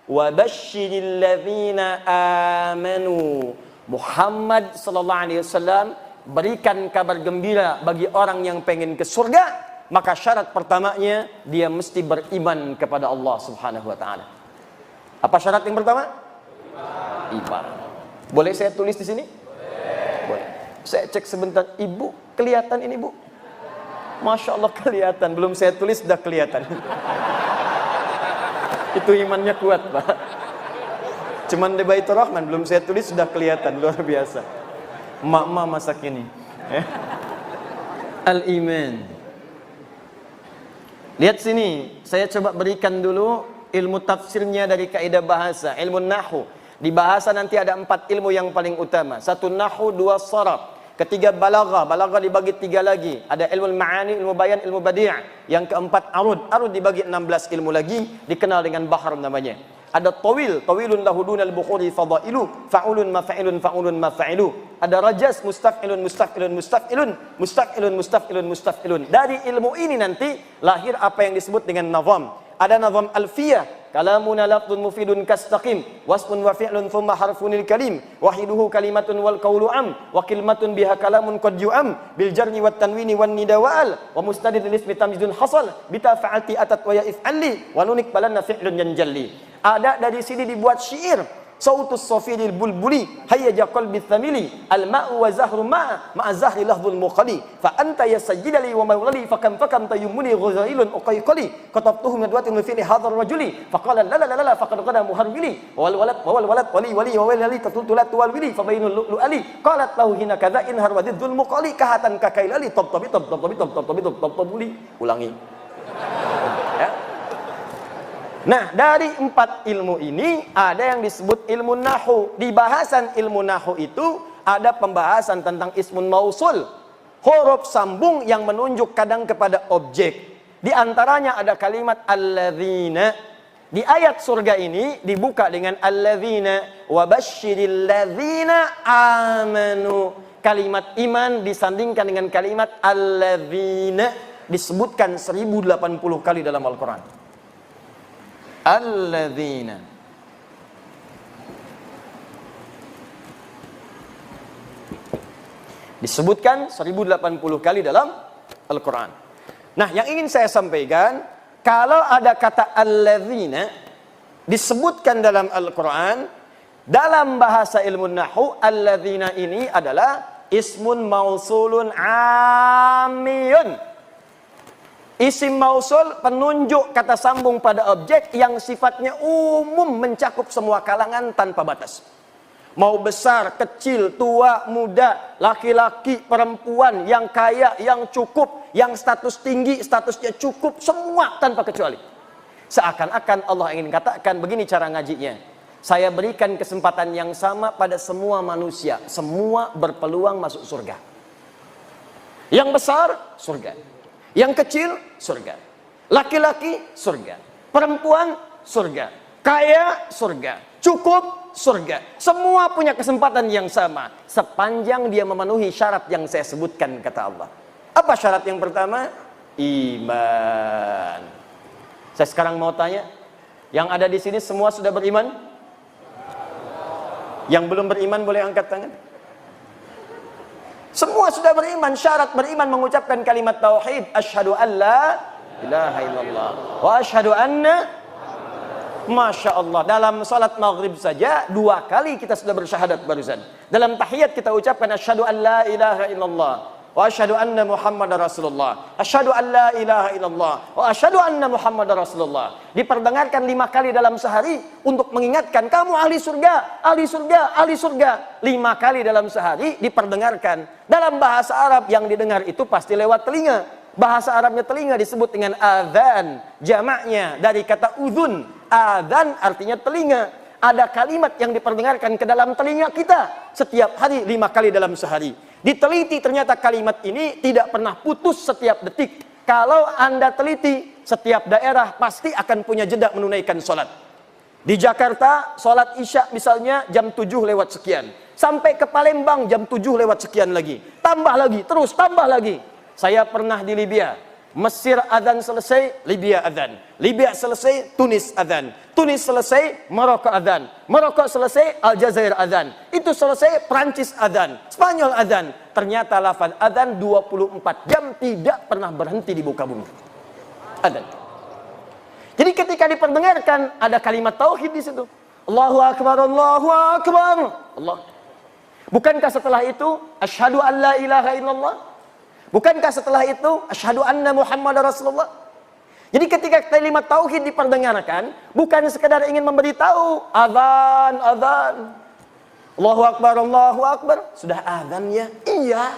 وَبَشِّرِ الَّذِينَ آمَنُوا. Muhammad sallallahu alaihi wasallam berikan kabar gembira bagi orang yang pengen ke surga, maka syarat pertamanya dia mesti beriman kepada Allah Subhanahu wa taala. Apa syarat yang pertama? Iman. Boleh saya tulis di sini? Boleh. Saya cek sebentar. Ibu, kelihatan ini, Bu? Masya Allah kelihatan. Belum saya tulis sudah kelihatan. Itu imannya kuat, Pak. Cuman di Baitur Rahman belum saya tulis sudah kelihatan, luar biasa. Mak-mak masak ini. Al-iman. Lihat sini, saya coba berikan dulu ilmu tafsirnya dari kaidah bahasa, ilmu nahwu. Di bahasa nanti ada 4 ilmu yang paling utama. 1 nahwu, 2 sharaf. Ketiga balaghah, balaghah dibagi 3 lagi. Ada ilmu ma'ani, ilmu bayan, ilmu badi'. Yang keempat arud, arud dibagi 16 ilmu lagi, dikenal dengan bahar namanya. Ada tawil, tawilun lahu dunal bukhuri fadailu, fa'ulun mafa'ilun, fa'ulun mafa'ilu. Ada rajas, mustaf'ilun, mustaf'ilun, mustaf'ilun, mustaf'ilun, mustaf'ilun, mustaf'ilun. Dari ilmu ini nanti lahir apa yang disebut dengan nazam. Ada nazam alfiyah, kalamuna lafdun mufidun kastaqim, wasfun wa fi'lun thumma harfunil kalim, wahiduhu kalimatun wal qawlu am, wa kalimatun biha kalamun qad yu'am, bil jarni wat tanwini wan nida wa'al, wa mustadid lil ismi tamyizun hasal, bita fa'alti atat wa ya if'alli, wa nunik balanna fi'lun yanjalli. Ada dari sini dibuat syair. Sautus safiril bulbuli hayya qalbi thamili al-ma'u wa zahru ma'a zahri lahdhul muqali fa anta ya sayyidali wa mawlali fa kam tayyumuni ghazailun uqayqali katabtuhu madwatin fi hadhar rajuli fa qala la la la faqad qada muharwili wal walad wali wa wali tatultulat wal wili fa bainul lu'ali qalat lahu hina kadza in harwadidzul muqali kahatan kakailali tabtabi ulangi. Ya. Nah, dari 4 ilmu ini ada yang disebut ilmu nahwu. Di bahasan ilmu nahwu itu ada pembahasan tentang ismun mausul, huruf sambung yang menunjuk kadang kepada objek. Di antaranya ada kalimat alladzina. Di ayat surga ini dibuka dengan alladzina wa basyiril ladzina amanu. Kalimat iman disandingkan dengan kalimat alladzina, disebutkan 1080 kali dalam Al-Quran. Alladzina. Disebutkan 1080 kali dalam Al-Quran. Nah, yang ingin saya sampaikan, kalau ada kata alladzina disebutkan dalam Al-Quran, dalam bahasa ilmu nahwu, alladzina ini adalah ismun mausulun amiyun. Isim mausul penunjuk kata sambung pada objek yang sifatnya umum, mencakup semua kalangan tanpa batas. Mau besar, kecil, tua, muda, laki-laki, perempuan, yang kaya, yang cukup, yang status tinggi, statusnya cukup, semua tanpa kecuali. Seakan-akan Allah ingin katakan begini cara ngajinya. Saya berikan kesempatan yang sama pada semua manusia, semua berpeluang masuk surga. Yang besar, surga. Yang kecil, surga. Laki-laki, surga. Perempuan, surga. Kaya, surga. Cukup, surga. Semua punya kesempatan yang sama, sepanjang dia memenuhi syarat yang saya sebutkan, kata Allah. Apa syarat yang pertama? Iman. Saya sekarang mau tanya, yang ada di sini semua sudah beriman? Yang belum beriman boleh angkat tangan. Semua sudah beriman. Syarat beriman mengucapkan kalimat tauhid, asyhadu an la ilaha illallah wa asyhadu anna, Masya Allah. Dalam salat maghrib saja 2 kali kita sudah bersyahadat barusan. Dalam tahiyat kita ucapkan asyhadu an la ilaha illallah wa asyhadu anna Muhammadar Rasulullah. Asyhadu an la ilaha illallah wa asyhadu anna Muhammadar Rasulullah. Diperdengarkan 5 kali dalam sehari untuk mengingatkan kamu ahli surga, ahli surga, ahli surga. 5 kali dalam sehari diperdengarkan. Dalam bahasa Arab yang didengar itu pasti lewat telinga. Bahasa Arabnya telinga disebut dengan adzan. Jamaknya dari kata udhun. Adzan artinya telinga. Ada kalimat yang diperdengarkan ke dalam telinga kita setiap hari 5 kali dalam sehari. Diteliti ternyata kalimat ini tidak pernah putus setiap detik. Kalau Anda teliti, setiap daerah pasti akan punya jeda menunaikan sholat. Di Jakarta, sholat Isya misalnya jam 7 lewat sekian. Sampai ke Palembang jam 7 lewat sekian lagi. Tambah lagi, terus tambah lagi. Saya pernah di Libya. Mesir adzan selesai, Libya adzan. Libya selesai, Tunis adzan. Tunis selesai, Maroko adzan. Maroko selesai, Aljazair adzan. Itu selesai, Prancis adzan. Spanyol adzan. Ternyata lafaz adzan 24 jam tidak pernah berhenti di muka bumi. Adzan. Jadi ketika diperdengarkan ada kalimat tauhid di situ. Allahu akbar, Allahu akbar. Allah. Bukankah setelah itu asyhadu an la ilaha illallah? Bukankah setelah itu asyhadu anna Muhammadar Rasulullah? Jadi ketika kalimat tauhid diperdengarkan, bukan sekedar ingin memberitahu azan, azan. Allahu akbar, Allahu akbar. Sudah azan ya? Iya.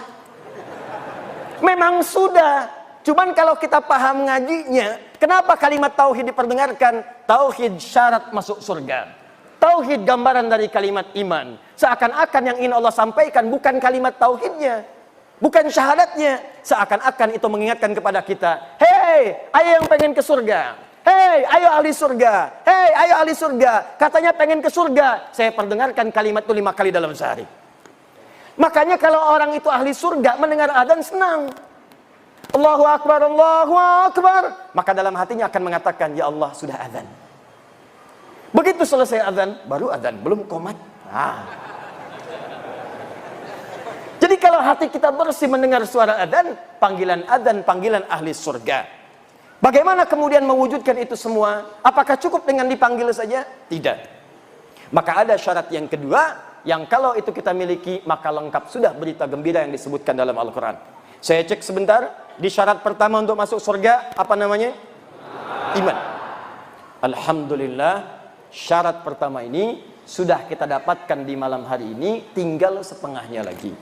Memang sudah. Cuman kalau kita paham ngajinya, kenapa kalimat tauhid diperdengarkan? Tauhid syarat masuk surga. Tauhid gambaran dari kalimat iman. Seakan-akan yang ingin Allah sampaikan bukan kalimat tauhidnya, bukan syahadatnya. Seakan-akan itu mengingatkan kepada kita, hei, ayo yang pengen ke surga. Hei, ayo ahli surga. Hei, ayo ahli surga. Katanya pengen ke surga. Saya perdengarkan kalimat itu 5 kali dalam sehari. Makanya kalau orang itu ahli surga, mendengar adzan senang. Allahu akbar, Allahu akbar. Maka dalam hatinya akan mengatakan, ya Allah sudah adzan. Begitu selesai adzan, baru adzan, belum qomat. Jadi kalau hati kita bersih mendengar suara adzan, panggilan ahli surga. Bagaimana kemudian mewujudkan itu semua? Apakah cukup dengan dipanggil saja? Tidak. Maka ada syarat yang kedua, yang kalau itu kita miliki, maka lengkap sudah berita gembira yang disebutkan dalam Al-Quran. Saya cek sebentar, di syarat pertama untuk masuk surga, apa namanya? Iman. Alhamdulillah, syarat pertama ini sudah kita dapatkan di malam hari ini, tinggal setengahnya lagi.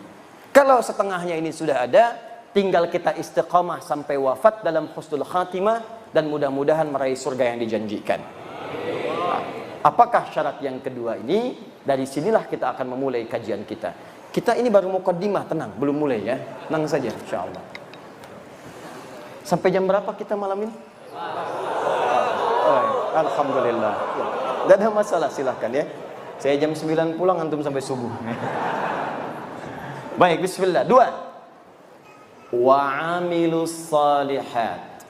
Kalau setengahnya ini sudah ada, tinggal kita istiqamah sampai wafat dalam husnul khatimah, dan mudah-mudahan meraih surga yang dijanjikan. Apakah syarat yang kedua ini? Dari sinilah kita akan memulai kajian kita. Kita ini baru muqaddimah, tenang, belum mulai ya. Tenang saja, insyaallah. Sampai jam berapa kita malam ini? Alhamdulillah. Tidak ada masalah, silahkan ya. Saya jam 9 pulang, antum sampai subuh. Baik, bismillah. 2. Wa'amilus salihat.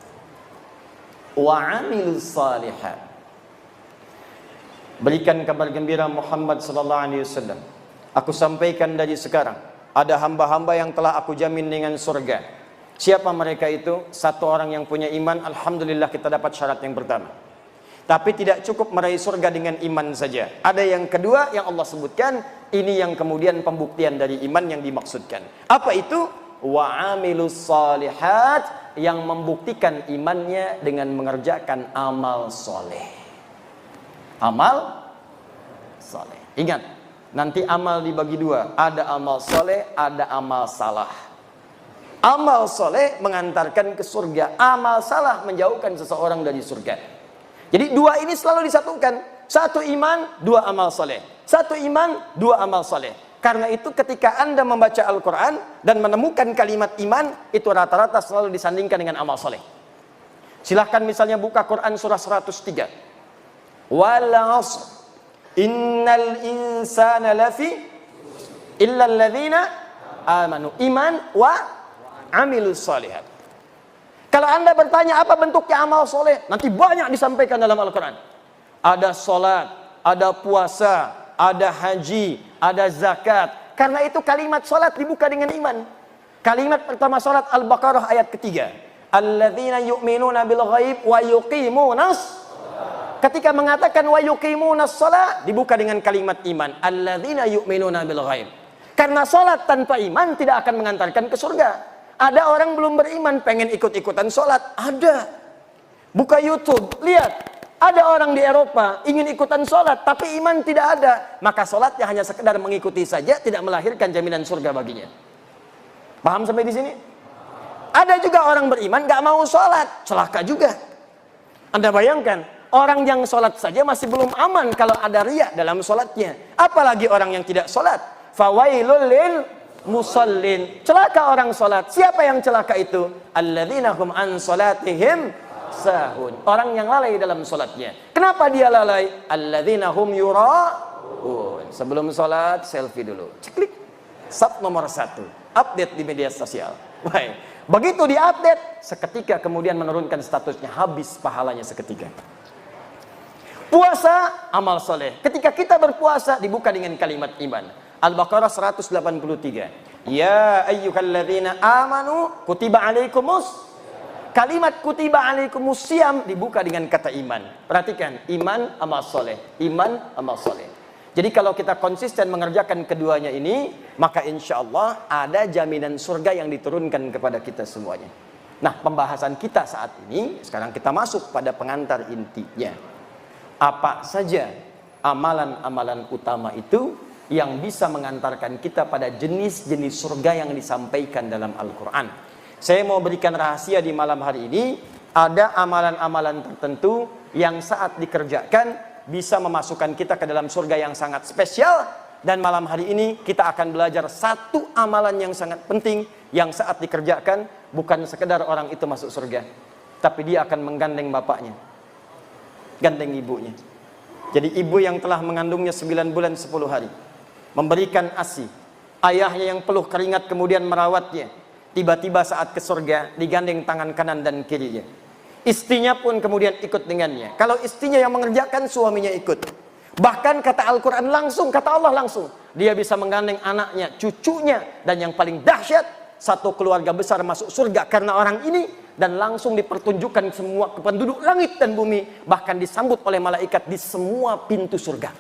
Wa'amilus salihat. Berikan kabar gembira Muhammad sallallahu alaihi wasallam. Aku sampaikan dari sekarang, ada hamba-hamba yang telah aku jamin dengan surga. Siapa mereka itu? Satu orang yang punya iman, alhamdulillah kita dapat syarat yang pertama. Tapi tidak cukup meraih surga dengan iman saja. Ada yang kedua yang Allah sebutkan, ini yang kemudian pembuktian dari iman yang dimaksudkan. Apa itu? Wa'amilus salihat, yang membuktikan imannya dengan mengerjakan amal soleh. Amal soleh. Ingat, nanti amal dibagi dua. Ada amal soleh, ada amal salah. Amal soleh mengantarkan ke surga. Amal salah menjauhkan seseorang dari surga. Jadi dua ini selalu disatukan. Satu iman, dua amal soleh. Satu iman, dua amal soleh. Karena itu ketika Anda membaca Al-Quran dan menemukan kalimat iman, itu rata-rata selalu disandingkan dengan amal soleh. Silahkan misalnya buka Quran surah 103. Wal 'ashr innal insana lafi illa alladzina amanu. Iman wa amilus shalihat. Kalau Anda bertanya apa bentuknya amal soleh, nanti banyak disampaikan dalam Al-Quran. Ada salat, ada puasa, ada haji, ada zakat. Karena itu kalimat salat dibuka dengan iman. Kalimat pertama salat Al-Baqarah ayat ketiga. Alladzina yu'minuna bil ghaib wa yuqimunas. Ketika mengatakan wa yuqimunas shalah, dibuka dengan kalimat iman. Alladzina yu'minuna bil ghaib. Karena salat tanpa iman tidak akan mengantarkan ke surga. Ada orang belum beriman pengen ikut-ikutan salat, ada. Buka YouTube, lihat. Ada orang di Eropa ingin ikutan salat tapi iman tidak ada, maka salatnya hanya sekedar mengikuti saja, tidak melahirkan jaminan surga baginya. Paham sampai di sini? Ada juga orang beriman gak mau salat, celaka juga. Anda bayangkan, orang yang salat saja masih belum aman kalau ada riya dalam salatnya, apalagi orang yang tidak salat. Fawailul lil musallin. Celaka orang salat. Siapa yang celaka itu? Alladzina hum an salatihim sahun. Orang yang lalai dalam salatnya. Kenapa dia lalai? Alladzina hum yura'un. Sebelum salat selfie dulu. Ceklik. Sub nomor 1. Update di media sosial. Baik. Begitu diupdate, seketika kemudian menurunkan statusnya, habis pahalanya seketika. Puasa, amal soleh. Ketika kita berpuasa, dibuka dengan kalimat iman. Al-Baqarah 183. Ya ayyuhalladzina amanu kutiba alaikumus. Kalimat kutiba alaikumus siyam dibuka dengan kata iman. Perhatikan, iman, amal soleh. Iman, amal soleh. Jadi kalau kita konsisten mengerjakan keduanya ini, maka insya Allah ada jaminan surga yang diturunkan kepada kita semuanya. Nah, pembahasan kita saat ini, sekarang kita masuk pada pengantar intinya. Apa saja amalan-amalan utama itu yang bisa mengantarkan kita pada jenis-jenis surga yang disampaikan dalam Al-Quran. Saya mau berikan rahasia di malam hari ini. Ada amalan-amalan tertentu yang saat dikerjakan bisa memasukkan kita ke dalam surga yang sangat spesial. Dan malam hari ini kita akan belajar satu amalan yang sangat penting yang saat dikerjakan bukan sekedar orang itu masuk surga, tapi dia akan menggandeng bapaknya, gandeng ibunya. Jadi ibu yang telah mengandungnya 9 bulan 10 hari, memberikan ASI, ayahnya yang peluh keringat kemudian merawatnya, tiba-tiba saat ke surga digandeng tangan kanan dan kirinya. Istrinya pun kemudian ikut dengannya. Kalau istrinya yang mengerjakan, suaminya ikut. Bahkan kata Al-Quran langsung, kata Allah langsung, dia bisa menggandeng anaknya, cucunya, dan yang paling dahsyat, satu keluarga besar masuk surga karena orang ini, dan langsung dipertunjukkan semua ke penduduk langit dan bumi, bahkan disambut oleh malaikat di semua pintu surga.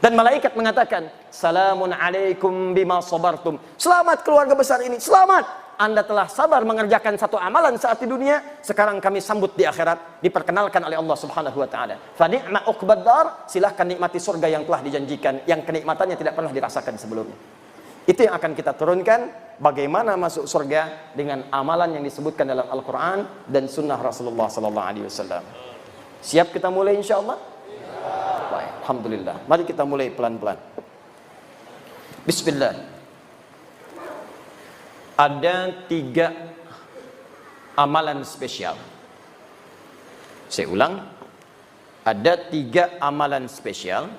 Dan malaikat mengatakan, salamun alaikum bima sabartum. Selamat keluarga besar ini, selamat. Anda telah sabar mengerjakan satu amalan saat di dunia, sekarang kami sambut di akhirat, diperkenalkan oleh Allah Subhanahu wa taala. Fa ni'ma uqbad dar, silahkan nikmati surga yang telah dijanjikan, yang kenikmatannya tidak pernah dirasakan sebelumnya. Itu yang akan kita turunkan, bagaimana masuk surga dengan amalan yang disebutkan dalam Al-Quran dan sunnah Rasulullah sallallahu alaihi wasallam. Siap kita mulai insyaallah? Baik, alhamdulillah. Mari kita mulai pelan-pelan. Bismillah. Ada 3 amalan spesial. Saya ulang, ada 3 amalan spesial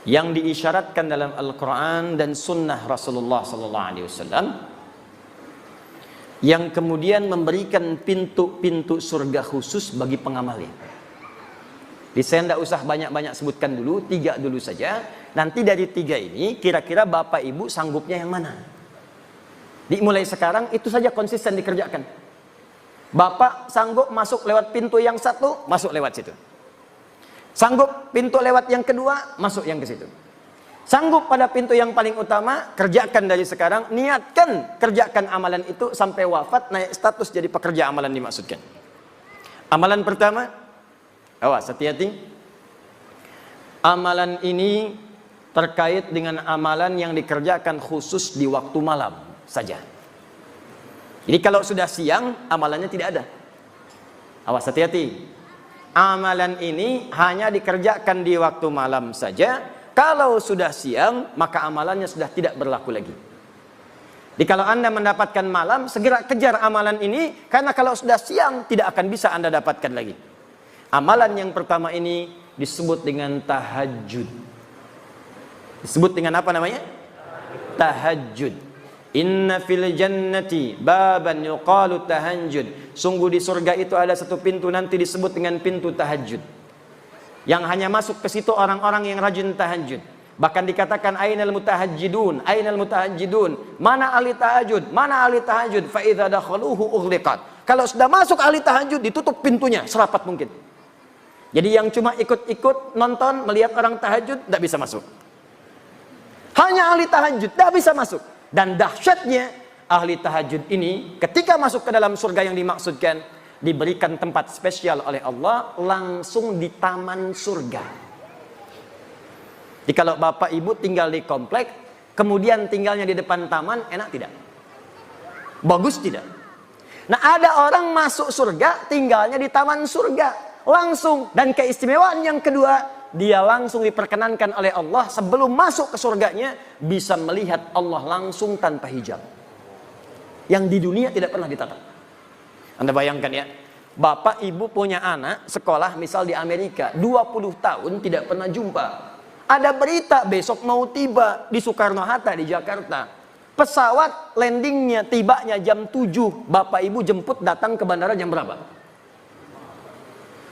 yang diisyaratkan dalam Al-Quran dan sunnah Rasulullah SAW, yang kemudian memberikan pintu-pintu surga khusus bagi pengamalnya. Jadi saya tidak usah banyak-banyak sebutkan dulu, 3 dulu saja. Nanti dari 3 ini, kira-kira Bapak Ibu sanggupnya yang mana? Dimulai sekarang, itu saja konsisten dikerjakan. Bapak sanggup masuk lewat pintu yang satu, masuk lewat situ. Sanggup pintu lewat yang kedua, masuk yang ke situ. Sanggup pada pintu yang paling utama, kerjakan dari sekarang, niatkan kerjakan amalan itu sampai wafat, naik status jadi pekerja amalan dimaksudkan. Amalan pertama, awas hati-hati. Amalan ini terkait dengan amalan yang dikerjakan khusus di waktu malam saja. Jadi kalau sudah siang, amalannya tidak ada. Awas hati-hati. Amalan ini hanya dikerjakan di waktu malam saja. Kalau sudah siang, maka amalannya sudah tidak berlaku lagi. Jadi kalau Anda mendapatkan malam, segera kejar amalan ini, karena kalau sudah siang, tidak akan bisa Anda dapatkan lagi. Amalan yang pertama ini disebut dengan tahajud. Disebut dengan apa namanya? Tahajud. Inna fil jannati baban yuqalu tahajjud. Sungguh di surga itu ada satu pintu nanti disebut dengan pintu tahajud, yang hanya masuk ke situ orang-orang yang rajin tahajud. Bahkan dikatakan ainal mutahajjidun, ainal mutahajjidun. Mana ahli tahajud? Mana ahli tahajud? Fa idza dakhaluhu ughliqat. Kalau sudah masuk ahli tahajud, ditutup pintunya serapat mungkin. Jadi yang cuma ikut-ikut nonton melihat orang tahajud tidak bisa masuk. Hanya ahli tahajud tidak bisa masuk. Dan dahsyatnya ahli tahajud ini ketika masuk ke dalam surga yang dimaksudkan, diberikan tempat spesial oleh Allah langsung di taman surga. Jadi kalau Bapak Ibu tinggal di komplek, kemudian tinggalnya di depan taman, enak tidak? Bagus tidak? Nah, ada orang masuk surga tinggalnya di taman surga langsung. Dan keistimewaan yang kedua, dia langsung diperkenankan oleh Allah sebelum masuk ke surganya bisa melihat Allah langsung tanpa hijab. Yang di dunia tidak pernah ditatap. Anda bayangkan ya, bapak ibu punya anak sekolah misal di Amerika 20 tahun tidak pernah jumpa. Ada berita besok mau tiba di Soekarno-Hatta di Jakarta. Pesawat landingnya tibanya jam 7, bapak ibu jemput datang ke bandara jam berapa?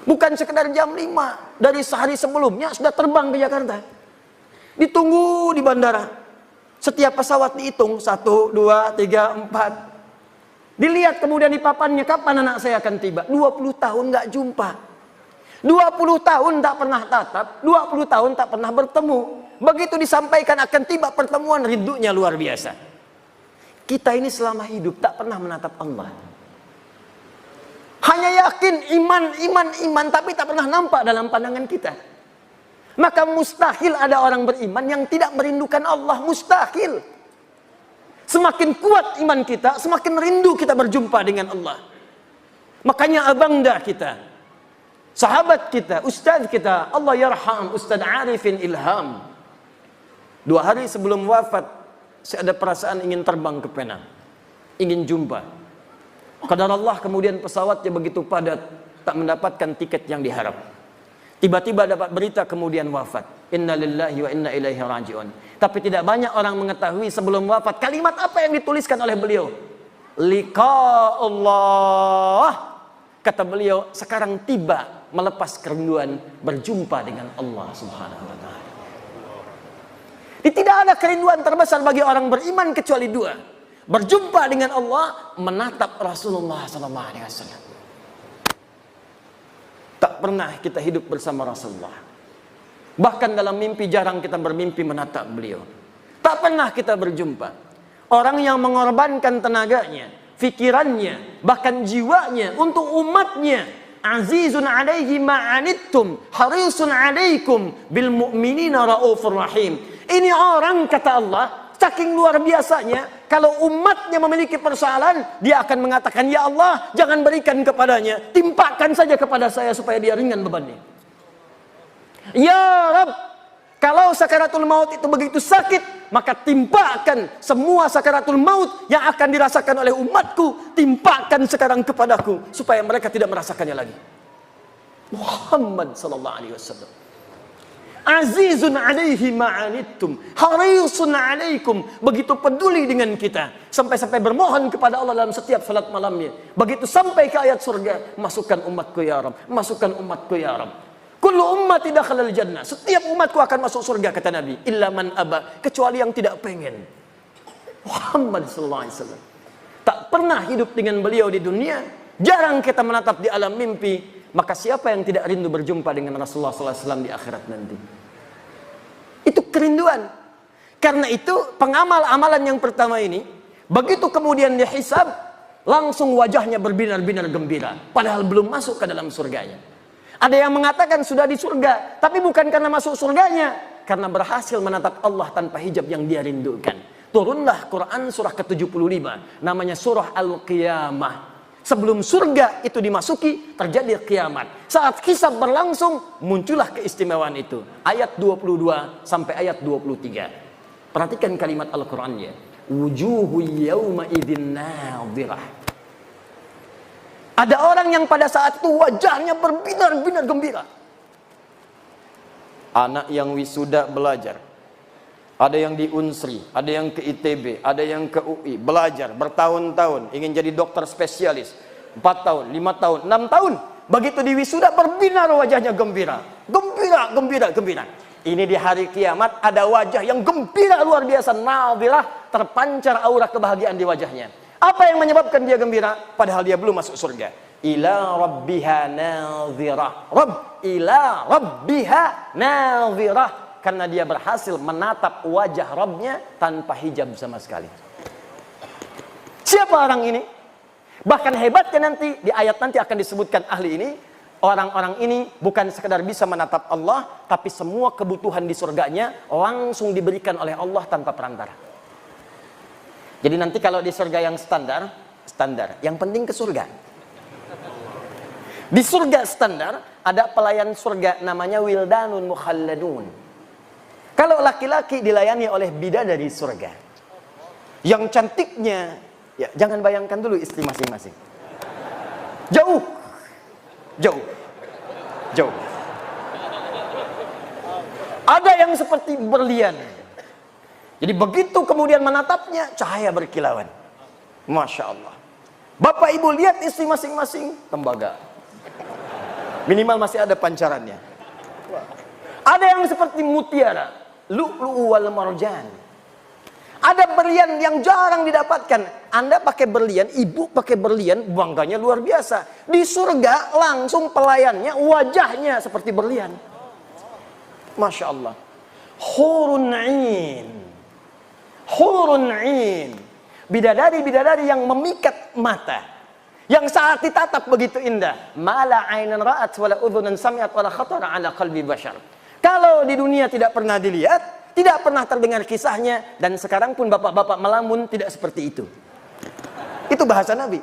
Bukan sekedar jam 5, dari sehari sebelumnya sudah terbang ke Jakarta. Ditunggu di bandara. Setiap pesawat dihitung 1, 2, 3, 4. Dilihat kemudian di papannya kapan anak saya akan tiba. 20 tahun nggak jumpa. 20 tahun tak pernah tatap, 20 tahun tak pernah bertemu. Begitu disampaikan akan tiba pertemuan, rindunya luar biasa. Kita ini selama hidup tak pernah menatap Allah. Hanya yakin iman, tapi tak pernah nampak dalam pandangan kita. Maka mustahil ada orang beriman yang tidak merindukan Allah, mustahil. Semakin kuat iman kita, semakin rindu kita berjumpa dengan Allah. Makanya abangda kita, sahabat kita, ustaz kita, Allah yarham Ustaz Arifin Ilham. 2 hari sebelum wafat, saya ada perasaan ingin terbang ke Penang, ingin jumpa. Qadar Allah kemudian pesawatnya begitu padat, tak mendapatkan tiket yang diharap. Tiba-tiba dapat berita kemudian wafat. Inna lillahi wa inna ilaihi raji'un. Tapi tidak banyak orang mengetahui sebelum wafat kalimat apa yang dituliskan oleh beliau. Liqa Allah. Kata beliau, sekarang tiba melepas kerinduan berjumpa dengan Allah Subhanahu wa taala. Tidak ada kerinduan terbesar bagi orang beriman kecuali 2. Berjumpa dengan Allah, menatap Rasulullah SAW. Tak pernah kita hidup bersama Rasulullah. Bahkan dalam mimpi jarang kita bermimpi menatap beliau. Tak pernah kita berjumpa. Orang yang mengorbankan tenaganya, fikirannya, bahkan jiwanya untuk umatnya. Azizun alaihi ma'anittum, harisun alaikum bil mu'minina raufur rahim. Ini orang, kata Allah, saking luar biasanya, kalau umatnya memiliki persoalan, dia akan mengatakan, ya Allah, jangan berikan kepadanya, timpakan saja kepada saya supaya dia ringan bebannya. Ya Rabb, kalau sakaratul maut itu begitu sakit, maka timpakan semua sakaratul maut yang akan dirasakan oleh umatku, timpakan sekarang kepadaku, supaya mereka tidak merasakannya lagi. Muhammad sallallahu alaihi wasallam. Azizun alaihi ma'anittum, harisun alaikum, begitu peduli dengan kita, sampai-sampai bermohon kepada Allah dalam setiap salat malamnya. Begitu sampai ke ayat surga, masukkan umatku ya Rabb, masukkan umatku ya Rabb. Kullu ummati dakhalal jannah, setiap umatku akan masuk surga, kata Nabi, illa man aba, kecuali yang tidak pengen. Muhammad sallallahu alaihi wasallam. Tak pernah hidup dengan beliau di dunia, jarang kita menatap di alam mimpi. Maka siapa yang tidak rindu berjumpa dengan Rasulullah SAW di akhirat nanti? Itu kerinduan. Karena itu pengamal amalan yang pertama ini, begitu kemudian dihisab, langsung wajahnya berbinar-binar gembira. Padahal belum masuk ke dalam surganya. Ada yang mengatakan sudah di surga, tapi bukan karena masuk surganya, karena berhasil menatap Allah tanpa hijab yang dia rindukan. Turunlah Quran surah ke-75, namanya surah Al-Qiyamah. Sebelum surga itu dimasuki, terjadi kiamat. Saat hisab berlangsung, muncullah keistimewaan itu. Ayat 22 sampai ayat 23. Perhatikan kalimat Al-Qur'annya. Wujuhu yawma idzin nadhirah. Ada orang yang pada saat itu wajahnya berbinar-binar gembira. Anak yang wisuda belajar. Ada yang di Unsri, ada yang ke ITB, ada yang ke UI, belajar bertahun-tahun, ingin jadi dokter spesialis. 4 tahun, 5 tahun, 6 tahun. Begitu di wisuda berbinar wajahnya gembira. Gembira, gembira, gembira. Ini di hari kiamat ada wajah yang gembira luar biasa. Nadhirah, terpancar aura kebahagiaan di wajahnya. Apa yang menyebabkan dia gembira? Padahal dia belum masuk surga. Ila rabbiha nadhirah. Rabb, ila rabbiha nadhirah. Karena dia berhasil menatap wajah Rabbnya tanpa hijab sama sekali. Siapa orang ini? Bahkan hebatnya nanti, di ayat nanti akan disebutkan ahli ini. Orang-orang ini bukan sekedar bisa menatap Allah, tapi semua kebutuhan di surganya langsung diberikan oleh Allah tanpa perantara. Jadi nanti kalau di surga yang standar, standar. Yang penting ke surga. Di surga standar ada pelayan surga namanya wildanun mukhalladun. Kalau laki-laki dilayani oleh bidadari surga, yang cantiknya, ya jangan bayangkan dulu istri masing-masing. Jauh, jauh, jauh. Ada yang seperti berlian. Jadi begitu kemudian menatapnya, cahaya berkilauan. Masya Allah. Bapak ibu lihat istri masing-masing, tembaga. Minimal masih ada pancarannya. Ada yang seperti mutiara, lu'lu'u wal marjan. Ada berlian yang jarang didapatkan. Anda pakai berlian, ibu pakai berlian, bangganya luar biasa. Di surga langsung pelayannya, wajahnya seperti berlian. Masya Allah. Hurun 'ain. Hurun 'ain. Bidadari-bidadari yang memikat mata. Yang saat ditatap begitu indah. Mala 'ainan ra'at wala udhunan sami'at wala khatara 'ala qalbi bashar. Kalau di dunia tidak pernah dilihat, tidak pernah terdengar kisahnya, dan sekarang pun bapak-bapak melamun tidak seperti itu. Itu bahasa Nabi.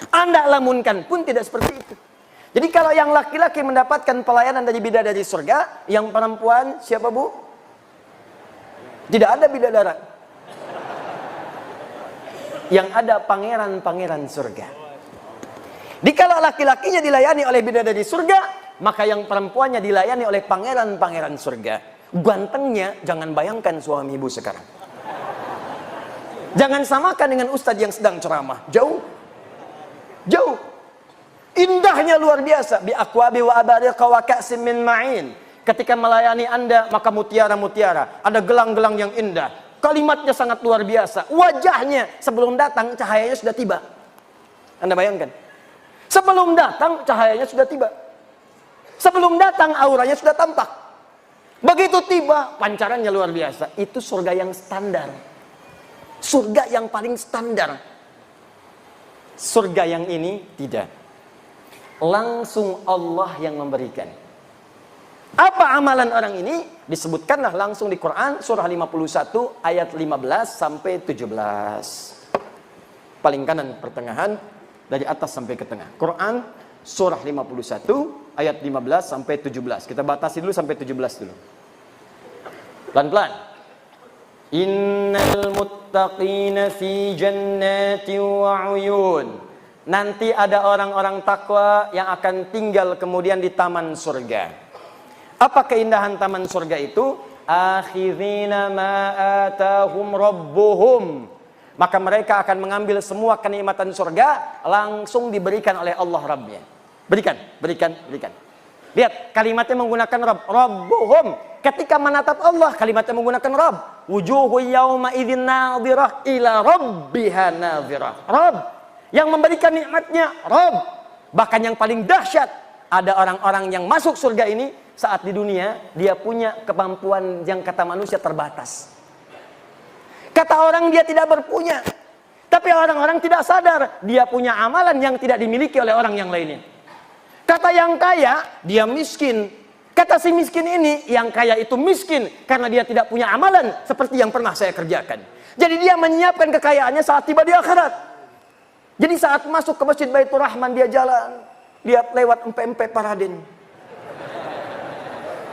Anda lamunkan pun tidak seperti itu. Jadi kalau yang laki-laki mendapatkan pelayanan dari bidadari surga, yang perempuan siapa bu? Tidak ada bidadara. Yang ada pangeran-pangeran surga. Kalau laki-lakinya dilayani oleh bidadari surga, maka yang perempuannya dilayani oleh pangeran-pangeran surga. Gantengnya jangan bayangkan suami ibu sekarang. Jangan samakan dengan ustadz yang sedang ceramah. Jauh. Jauh. Indahnya luar biasa. Bi aqwabi wa abariqa wa ka'sim min ma'in. Ketika melayani Anda, maka mutiara-mutiara. Ada gelang-gelang yang indah. Kalimatnya sangat luar biasa. Wajahnya sebelum datang cahayanya sudah tiba. Anda bayangkan. Sebelum datang cahayanya sudah tiba. Sebelum datang auranya sudah tampak. Begitu tiba pancarannya luar biasa. Itu surga yang standar. Surga yang paling standar. Surga yang ini tidak. Langsung Allah yang memberikan. Apa amalan orang ini? Disebutkanlah langsung di Quran surah 51 ayat 15 sampai 17. Paling kanan pertengahan dari atas sampai ke tengah. Quran surah 51 ayat 15 sampai 17. Kita batasi dulu sampai 17 dulu. Pelan-pelan. Innal muttaqina fi jannati wa uyun. Nanti ada orang-orang takwa yang akan tinggal kemudian di taman surga. Apa keindahan taman surga itu? Akhirina ma atahum rabbuhum. Maka mereka akan mengambil semua kenikmatan surga langsung diberikan oleh Allah Rabbnya. Berikan, berikan, berikan. Lihat, kalimatnya menggunakan Rabb. Rabbuhum. Ketika menatap Allah, kalimatnya menggunakan Rabb. Wujuhu yawma idzin nadhirah ila rabbiha nadhirah. Rabb. Yang memberikan nikmatnya Rabb. Bahkan yang paling dahsyat, ada orang-orang yang masuk surga ini saat di dunia dia punya kemampuan yang kata manusia terbatas. Kata orang dia tidak berpunya. Tapi orang-orang tidak sadar dia punya amalan yang tidak dimiliki oleh orang yang lainnya. Kata yang kaya, dia miskin. Kata si miskin ini, yang kaya itu miskin karena dia tidak punya amalan seperti yang pernah saya kerjakan. Jadi dia menyiapkan kekayaannya saat tiba di akhirat. Jadi saat masuk ke Masjid Baitur Rahman dia jalan, lihat lewat empe-empe Paraden.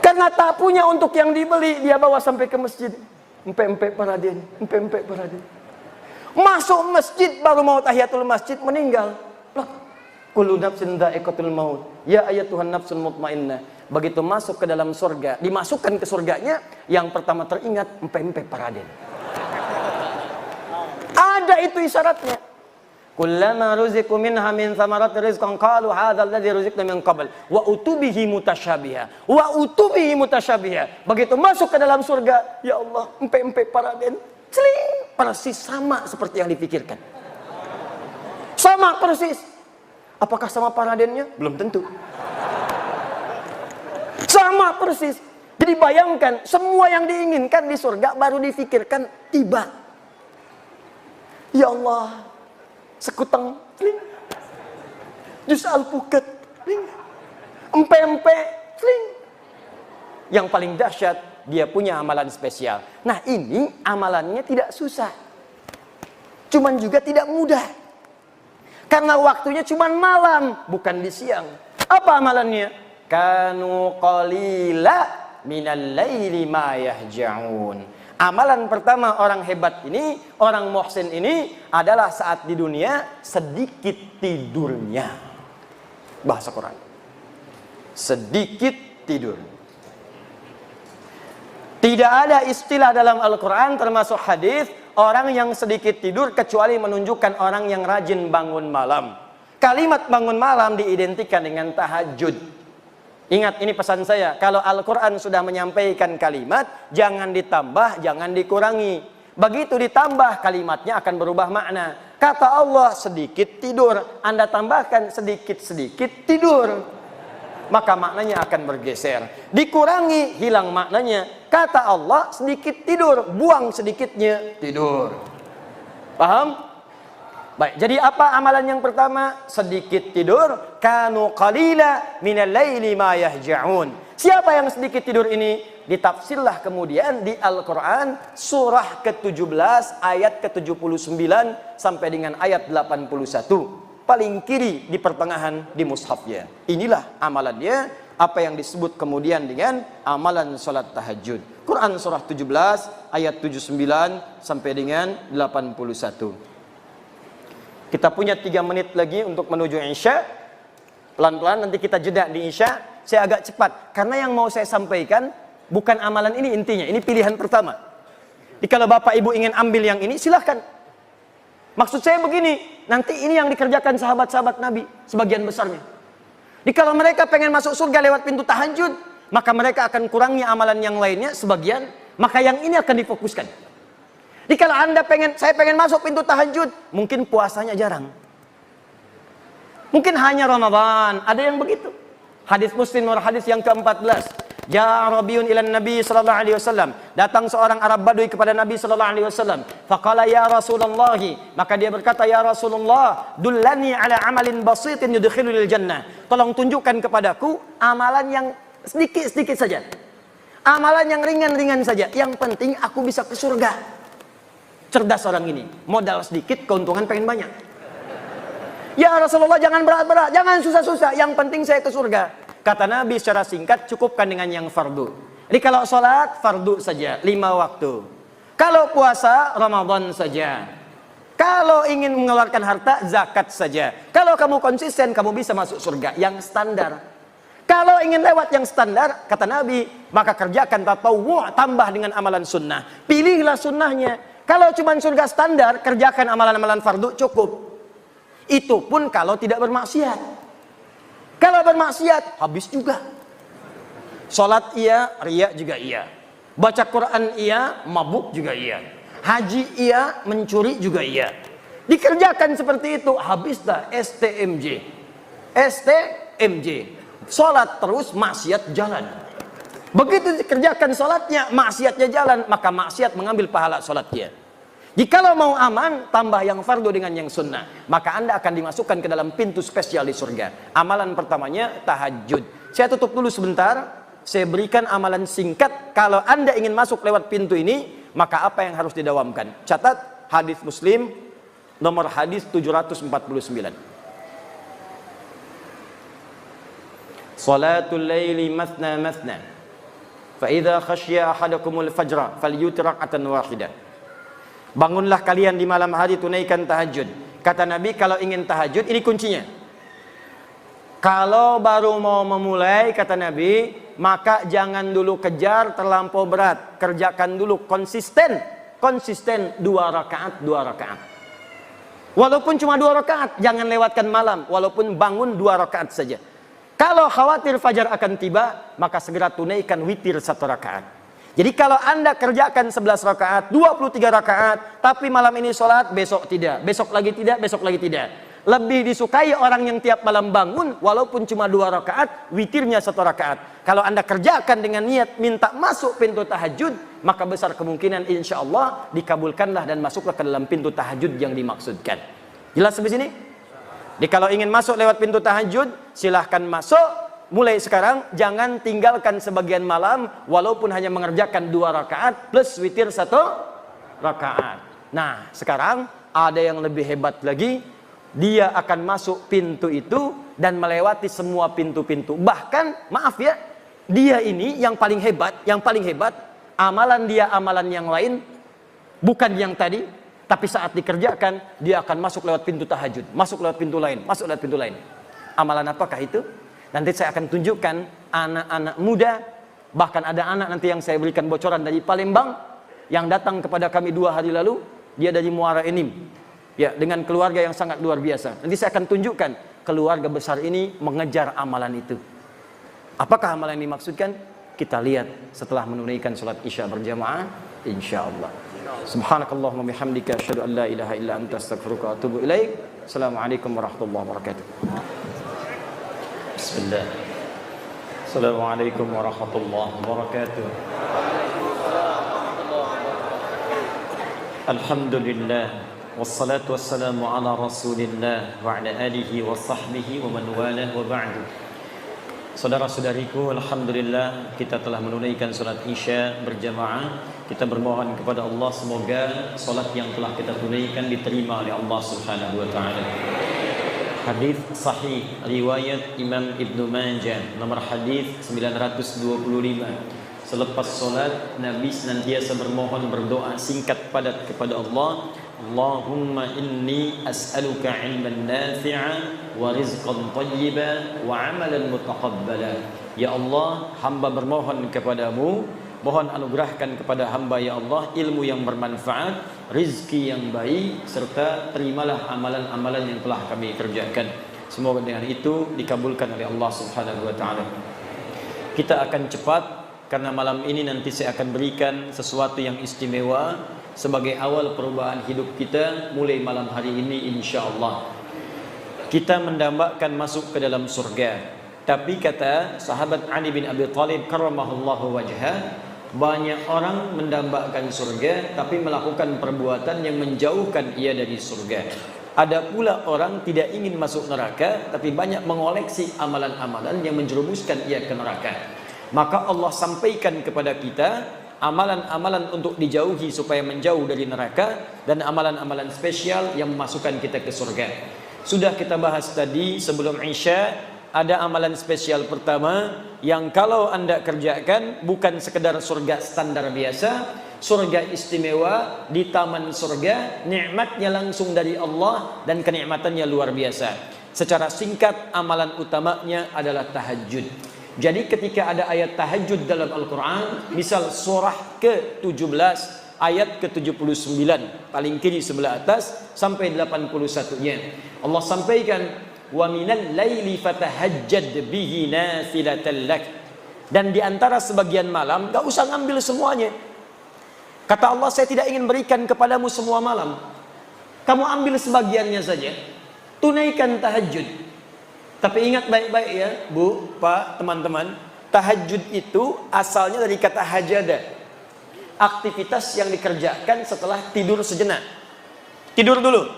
Karena tak punya untuk yang dibeli, dia bawa sampai ke masjid. Empe-empe Paraden, empe-empe Paraden. Masuk masjid baru mau tahiyatul masjid meninggal. Loh, kullu nafsin dha'iqatul maut. Ya ayatuhan nafsul mutmainnah. Begitu masuk ke dalam surga, dimasukkan ke surganya, yang pertama teringat empe-empe Paraden. Ada itu isyaratnya. Kullama ruziqu minha min thamarati rizqan qalu hadzal ladzi ruziqna min qabl wa utubihi mutasyabiha wa utubihi mutasyabiha. Begitu masuk ke dalam surga, ya Allah, empe-empe Paraden, celing, persis sama seperti yang dipikirkan. Sama persis. Apakah sama Paradennya? Belum tentu. Sama persis. Jadi bayangkan, semua yang diinginkan di surga baru difikirkan tiba. Ya Allah, sekutang, fling. Jus alpukat, fling. Empe-empe, fling. Yang paling dahsyat, dia punya amalan spesial. Nah ini amalannya tidak susah. Cuman juga tidak mudah. Karena waktunya cuma malam, bukan di siang. Apa amalannya? Kanu qalila minal laili ma yahja'un. Amalan pertama orang hebat ini, orang muhsin ini adalah saat di dunia sedikit tidurnya. Bahasa Quran. Sedikit tidur. Tidak ada istilah dalam Al-Quran termasuk hadis orang yang sedikit tidur kecuali menunjukkan orang yang rajin bangun malam. Kalimat bangun malam diidentikan dengan tahajud. Ingat, ini pesan saya, kalau Al-Quran sudah menyampaikan kalimat, jangan ditambah, jangan dikurangi. Begitu ditambah, kalimatnya akan berubah makna. Kata Allah, sedikit tidur. Anda tambahkan sedikit-sedikit tidur, maka maknanya akan bergeser. Dikurangi, hilang maknanya. Kata Allah, sedikit tidur, buang sedikitnya tidur. Paham? Baik, jadi apa amalan yang pertama? Sedikit tidur. Kanu qalila minal laili ma yahja'un. Siapa yang sedikit tidur ini? Ditafsirlah kemudian di Al-Quran surah ke-17 ayat ke-79 sampai dengan ayat 81. Paling kiri di pertengahan di mushafnya. Inilah amalannya, apa yang disebut kemudian dengan amalan salat tahajud. Quran surah 17 ayat 79 sampai dengan 81. Kita punya 3 menit lagi untuk menuju Isya. Pelan-pelan nanti kita jeda di Isya. Saya agak cepat karena yang mau saya sampaikan bukan amalan ini intinya. Ini pilihan pertama. Jadi kalau Bapak Ibu ingin ambil yang ini silahkan. Maksud saya begini, nanti ini yang dikerjakan sahabat-sahabat Nabi, sebagian besarnya. Jadi kalau mereka pengen masuk surga lewat pintu tahajud, maka mereka akan kurangi amalan yang lainnya, sebagian, maka yang ini akan difokuskan. Jadi kalau Anda saya pengen masuk pintu tahajud, mungkin puasanya jarang. Mungkin hanya Ramadan, ada yang begitu. Hadis Muslim nomor hadis yang ke-14. Ya Rabiun ilan Nabi sallallahu alaihi wasallam. Datang seorang Arab Badui kepada Nabi sallallahu alaihi wasallam. Faqala ya Rasulullah, maka dia berkata, ya Rasulullah, dullani ala amalin basitin yudkhilul jannah. Tolong tunjukkan kepadaku amalan yang sedikit-sedikit saja. Amalan yang ringan-ringan saja. Yang penting aku bisa ke surga. Cerdas orang ini. Modal sedikit, keuntungan pengen banyak. Ya Rasulullah, jangan berat-berat, jangan susah-susah. Yang penting saya ke surga. Kata Nabi secara singkat, cukupkan dengan yang fardu. Jadi kalau sholat, fardu saja, 5 waktu. Kalau puasa, Ramadan saja. Kalau ingin mengeluarkan harta, zakat saja. Kalau kamu konsisten, kamu bisa masuk surga. Yang standar. Kalau ingin lewat yang standar, kata Nabi, maka kerjakan tatawwu', tambah dengan amalan sunnah. Pilihlah sunnahnya. Kalau cuma surga standar, kerjakan amalan-amalan fardu, cukup. Itu pun kalau tidak bermaksiat. Kalau bermaksiat, habis juga. Sholat iya, riya juga iya. Baca Quran iya, mabuk juga iya. Haji iya, mencuri juga iya. Dikerjakan seperti itu, habislah STMJ. STMJ. Sholat terus, maksiat jalan. Begitu dikerjakan sholatnya, maksiatnya jalan, maka maksiat mengambil pahala sholatnya. Jikalau mau aman, tambah yang fardu dengan yang sunnah. Maka Anda akan dimasukkan ke dalam pintu spesial di surga. Amalan pertamanya, tahajud. Saya tutup dulu sebentar. Saya berikan amalan singkat. Kalau Anda ingin masuk lewat pintu ini, maka apa yang harus didawamkan? Catat, hadis Muslim, nomor hadis 749. Salatul laili mathna mathna. Fa idza khashiya ahadakumul fajra falyutir rak'atan wahidah. Bangunlah kalian di malam hari, tunaikan tahajud. Kata Nabi, kalau ingin tahajud, ini kuncinya. Kalau baru mau memulai, kata Nabi, maka jangan dulu kejar terlampau berat. Kerjakan dulu konsisten. Konsisten 2 rakaat, 2 rakaat. Walaupun cuma 2 rakaat, jangan lewatkan malam. Walaupun bangun 2 rakaat saja. Kalau khawatir fajar akan tiba, maka segera tunaikan witir 1 rakaat. Jadi kalau Anda kerjakan 11 rakaat, 23 rakaat, tapi malam ini sholat, besok tidak. Besok lagi tidak, besok lagi tidak. Lebih disukai orang yang tiap malam bangun, walaupun cuma 2 rakaat, witirnya 1 rakaat. Kalau Anda kerjakan dengan niat minta masuk pintu tahajud, maka besar kemungkinan insya Allah dikabulkanlah dan masuklah ke dalam pintu tahajud yang dimaksudkan. Jelas sampai sini? Jadi kalau ingin masuk lewat pintu tahajud, silahkan masuk. Mulai sekarang jangan tinggalkan sebagian malam walaupun hanya mengerjakan 2 rakaat plus witir 1 rakaat. Nah, sekarang ada yang lebih hebat lagi. dia akan masuk pintu itu dan melewati semua pintu-pintu. Bahkan, maaf ya, dia ini yang paling hebat, amalan dia amalan yang lain, bukan yang tadi, tapi saat dikerjakan, dia akan masuk lewat pintu tahajud, masuk lewat pintu lain, masuk lewat pintu lain. Amalan apakah itu? Nanti saya akan tunjukkan anak-anak muda, bahkan ada anak nanti yang saya berikan bocoran dari Palembang, yang datang kepada kami 2 hari lalu, dia dari Muara Enim. Ya, dengan keluarga yang sangat luar biasa. Nanti saya akan tunjukkan keluarga besar ini mengejar amalan itu. Apakah amalan yang dimaksudkan? Kita lihat setelah menunaikan salat Isya berjamaah, insyaallah. Subhanakallahumma bihamdika asyhadu an la ilaha illa anta astaghfiruka wa atubu ilaik. Assalamualaikum warahmatullahi wabarakatuh. Bismillah. Assalamualaikum warahmatullahi wabarakatuh. Alhamdulillah. Wassalatu wassalamu ala rasulillah wa ala alihi wa sahbihi wa man walah wa ba'du. Saudara-saudariku, alhamdulillah kita telah menunaikan salat Isya berjamaah. Kita bermohon kepada Allah semoga salat yang telah kita tunaikan diterima oleh Allah Subhanahu wa taala. Hadis sahih riwayat Imam Ibnu Majah nomor hadis 925. Selepas salat Nabi senantiasa bermohon berdoa singkat padat kepada Allah. Allahumma inni as'aluka ilman nafi'a wa rizqan thayyiban wa amalan mutaqabbala. Ya Allah, hamba bermohon kepadamu, mohon anugerahkan kepada hamba ya Allah ilmu yang bermanfaat, rizki yang baik, serta terimalah amalan-amalan yang telah kami kerjakan. Semoga dengan itu dikabulkan oleh Allah Subhanahu wa taala. Kita akan cepat karena malam ini nanti saya akan berikan sesuatu yang istimewa sebagai awal perubahan hidup kita mulai malam hari ini insyaallah. Kita mendambakan masuk ke dalam surga. Tapi kata sahabat Ali bin Abi Thalib karramahullahu wajhah, banyak orang mendambakan surga tapi melakukan perbuatan yang menjauhkan ia dari surga. Ada pula orang tidak ingin masuk neraka tapi banyak mengoleksi amalan-amalan yang menjerumuskan ia ke neraka. Maka Allah sampaikan kepada kita amalan-amalan untuk dijauhi supaya menjauh dari neraka dan amalan-amalan spesial yang memasukkan kita ke surga. Sudah kita bahas tadi sebelum Isya, ada amalan spesial pertama yang kalau Anda kerjakan bukan sekedar surga standar biasa, surga istimewa di taman surga, nikmatnya langsung dari Allah dan kenikmatannya luar biasa. Secara singkat amalan utamanya adalah tahajud. Jadi ketika ada ayat tahajud dalam Al-Quran, misal surah ke-17 ayat ke-79 paling kiri sebelah atas sampai 81-nya, Allah sampaikan wa minal laili fatahajjad bihi nafilatan lak. Dan di antara sebagian malam, gak usah ngambil semuanya. Kata Allah, saya tidak ingin berikan kepadamu semua malam, kamu ambil sebagiannya saja, tunaikan tahajud. Tapi ingat baik-baik ya Bu, Pak, teman-teman, tahajud itu asalnya dari kata hajada, aktivitas yang dikerjakan setelah tidur sejenak. Tidur dulu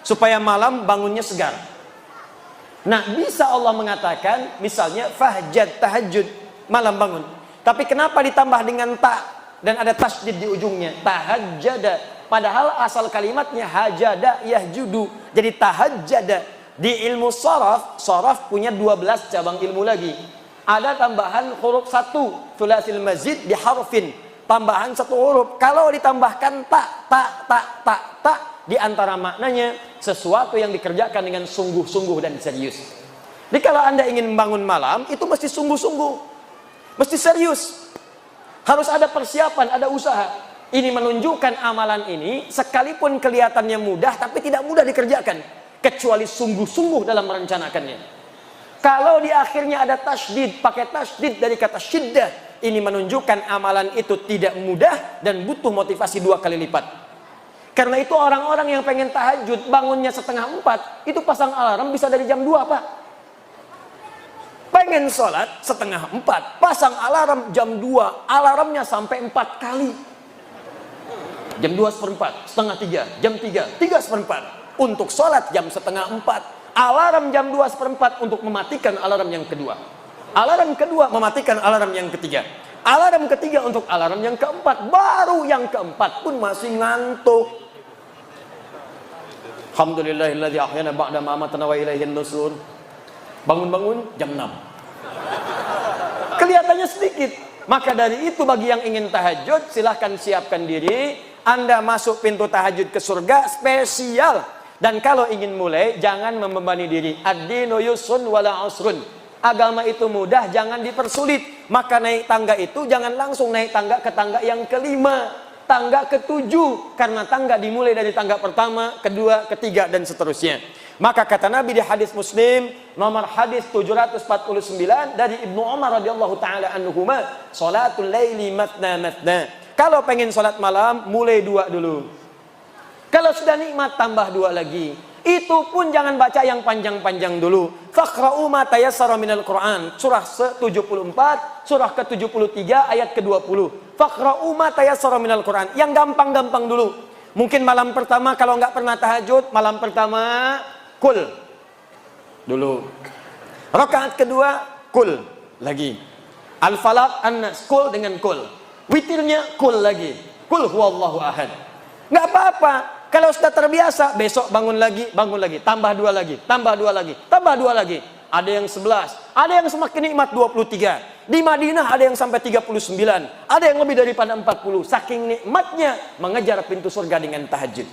supaya malam bangunnya segar. Nah, bisa Allah mengatakan misalnya fahjad, tahajud, malam bangun. Tapi kenapa ditambah dengan ta dan ada tasydid di ujungnya? Tahajjada. Padahal asal kalimatnya hajada yahjudu. Jadi tahajjada. Di ilmu sharaf punya 12 cabang ilmu lagi. Ada tambahan huruf 1, thulathil mazid di harfin. Tambahan 1 huruf. Kalau ditambahkan ta, di antara maknanya sesuatu yang dikerjakan dengan sungguh-sungguh dan serius. Jadi kalau Anda ingin membangun malam, itu mesti sungguh-sungguh. Mesti serius. Harus ada persiapan, ada usaha. Ini menunjukkan amalan ini, sekalipun kelihatannya mudah, tapi tidak mudah dikerjakan. Kecuali sungguh-sungguh dalam merencanakannya. Kalau di akhirnya ada tasydid, pakai tasydid dari kata syiddah, ini menunjukkan amalan itu tidak mudah dan butuh motivasi 2 kali lipat. Karena itu orang-orang yang pengen tahajud bangunnya 3:30, itu pasang alarm bisa dari jam 2, Pak. Pengen sholat 3:30, pasang alarm jam 2, alarmnya sampai 4 kali. Jam 2:15, 2:30, jam 3, 3:15. Untuk sholat jam 3:30, alarm jam 2:15 untuk mematikan alarm yang kedua. Alarm kedua mematikan alarm yang ketiga. Alarm ketiga untuk alarm yang keempat. Baru yang keempat pun masih ngantuk. Alhamdulillahilladzi ahyana ba'da ma amatana wa ilaihin nusur. Bangun-bangun jam 6. Kelihatannya sedikit. Maka dari itu bagi yang ingin tahajud, silahkan siapkan diri. Anda masuk pintu tahajud ke surga spesial. Dan kalau ingin mulai, jangan membebani diri. Ad-dinu yusrun wala usrun. Agama itu mudah, jangan dipersulit. Maka naik tangga itu jangan langsung naik tangga ke tangga yang kelima, tangga ke-7. Karena tangga dimulai dari tangga pertama, kedua, ketiga, dan seterusnya. Maka kata Nabi di hadis Muslim, nomor hadis 749 dari Ibnu Umar radhiyallahu taala anhuma, salatul laili matna matna. Kalau pengen salat malam, mulai 2 dulu. Kalau sudah nikmat, tambah 2 lagi. Itu pun jangan baca yang panjang-panjang dulu. Faqra'u ma tayassara minal Qur'an. Surah 74, surah ke-73 ayat ke-20. Faqra'u ma tayassara minal Qur'an. Yang gampang-gampang dulu. Mungkin malam pertama kalau nggak pernah tahajud, malam pertama kul dulu. Rakaat kedua kul lagi. Al-Falaq, An-Nas, kul dengan kul. Witirnya kul lagi. Kul huwallahu ahad. Nggak apa-apa. Kalau sudah terbiasa, besok bangun lagi, tambah 2 lagi, tambah 2 lagi, tambah 2 lagi. Ada yang 11, ada yang semakin nikmat 23. Di Madinah ada yang sampai 39, ada yang lebih daripada 40. Saking nikmatnya mengejar pintu surga dengan tahajud.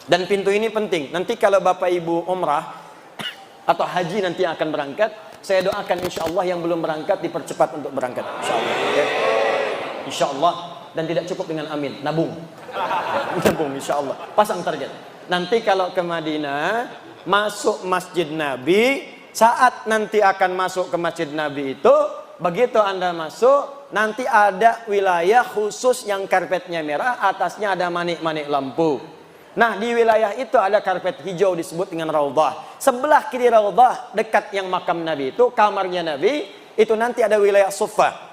Dan pintu ini penting. Nanti kalau Bapak Ibu umrah atau haji nanti akan berangkat, saya doakan insya Allah yang belum berangkat dipercepat untuk berangkat. Insya Allah. Ya. Insya Allah. Dan tidak cukup dengan amin, nabung. Nabung insya Allah. Pasang target. Nanti kalau ke Madinah, masuk Masjid Nabi, saat nanti akan masuk ke Masjid Nabi itu, begitu Anda masuk, nanti ada wilayah khusus yang karpetnya merah, atasnya ada manik-manik lampu. Nah, di wilayah itu ada karpet hijau disebut dengan Raudhah. Sebelah kiri Raudhah, dekat yang makam Nabi itu, kamarnya Nabi, itu nanti ada wilayah Suffah.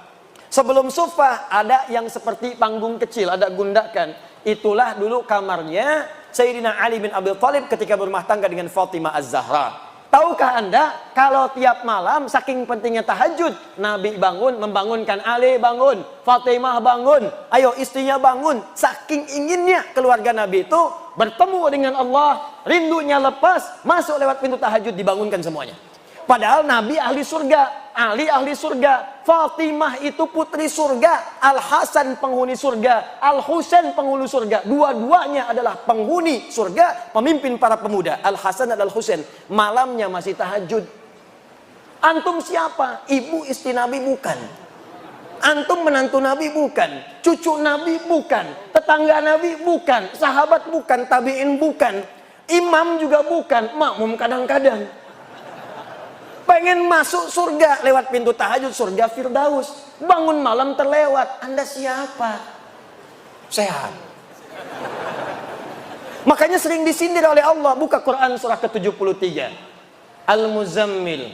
Sebelum Suffah ada yang seperti panggung kecil, ada gundakan. Itulah dulu kamarnya Sayyidina Ali bin Abi Thalib ketika berumah tangga dengan Fatimah Az-Zahra. Tahukah Anda kalau tiap malam saking pentingnya tahajud, Nabi bangun membangunkan Ali bangun, Fatimah bangun, ayo istrinya bangun. Saking inginnya keluarga Nabi itu bertemu dengan Allah, rindunya lepas, masuk lewat pintu tahajud dibangunkan semuanya. Padahal Nabi ahli surga, Ali ahli surga, Fatimah itu putri surga, Al-Hasan penghuni surga, Al-Husain penghuni surga. Dua-duanya adalah penghuni surga, pemimpin para pemuda. Al-Hasan dan Al-Husain malamnya masih tahajud. Antum siapa? Ibu istri Nabi bukan. Antum menantu Nabi bukan, cucu Nabi bukan, tetangga Nabi bukan, sahabat bukan, tabi'in bukan, imam juga bukan, makmum kadang-kadang. Pengen masuk surga lewat pintu tahajud, surga Firdaus. Bangun malam terlewat. Anda siapa? Sehat. Makanya sering disindir oleh Allah. Buka Quran surah ke-73. Al-Muzammil,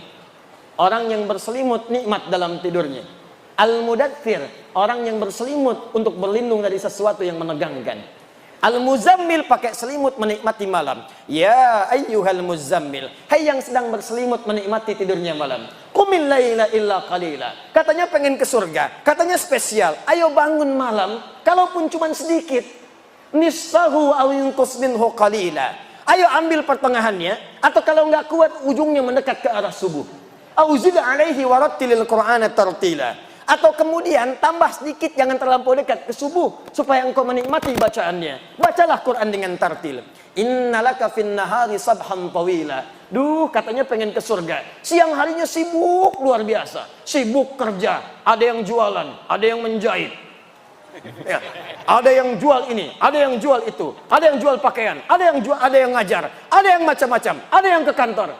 orang yang berselimut nikmat dalam tidurnya. Al-Mudaththir, orang yang berselimut untuk berlindung dari sesuatu yang menegangkan. Al-Muzammil pakai selimut menikmati malam. Ya ayyuhal muzammil, hai yang sedang berselimut menikmati tidurnya malam. Qumil laila illa qalila. Katanya pengen ke surga, katanya spesial. Ayo bangun malam, kalaupun cuma sedikit. Nisfahu aw yunqus minhu qalila. Ayo ambil pertengahannya, atau kalau enggak kuat ujungnya mendekat ke arah subuh. Auzid alaihi warattilil Qur'ana tartila. Atau kemudian tambah sedikit, jangan terlampau dekat ke subuh, supaya engkau menikmati bacaannya. Bacalah Quran dengan tartil. Innalaka fin nahari sabhan tawila. Duh, katanya pengen ke surga. Siang harinya sibuk luar biasa. Sibuk kerja. Ada yang jualan, ada yang menjahit. Ya. Ada yang jual ini, ada yang jual itu, ada yang jual pakaian, ada yang ngajar, ada yang macam-macam, ada yang ke kantor.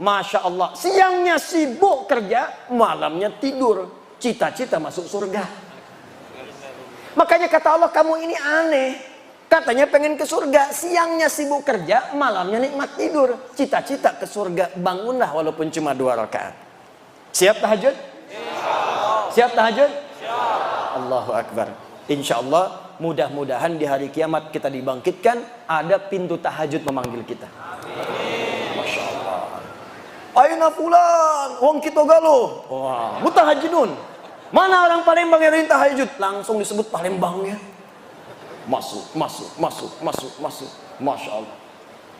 Masya Allah, siangnya sibuk kerja, malamnya tidur. Cita-cita masuk surga. Makanya kata Allah, kamu ini aneh. Katanya pengen ke surga, siangnya sibuk kerja, malamnya nikmat tidur. Cita-cita ke surga, bangunlah walaupun cuma 2 rakaat. Siap tahajud? Siap tahajud? Allahu Akbar. Insya Allah, mudah-mudahan di hari kiamat kita dibangkitkan, ada pintu tahajud memanggil kita. Masya Allah. Aina fulan, wong kita galuh. Wah, mutahajidun. Mana orang Palembang yang tahajud? Langsung disebut Palembangnya. Masuk. Masya Allah.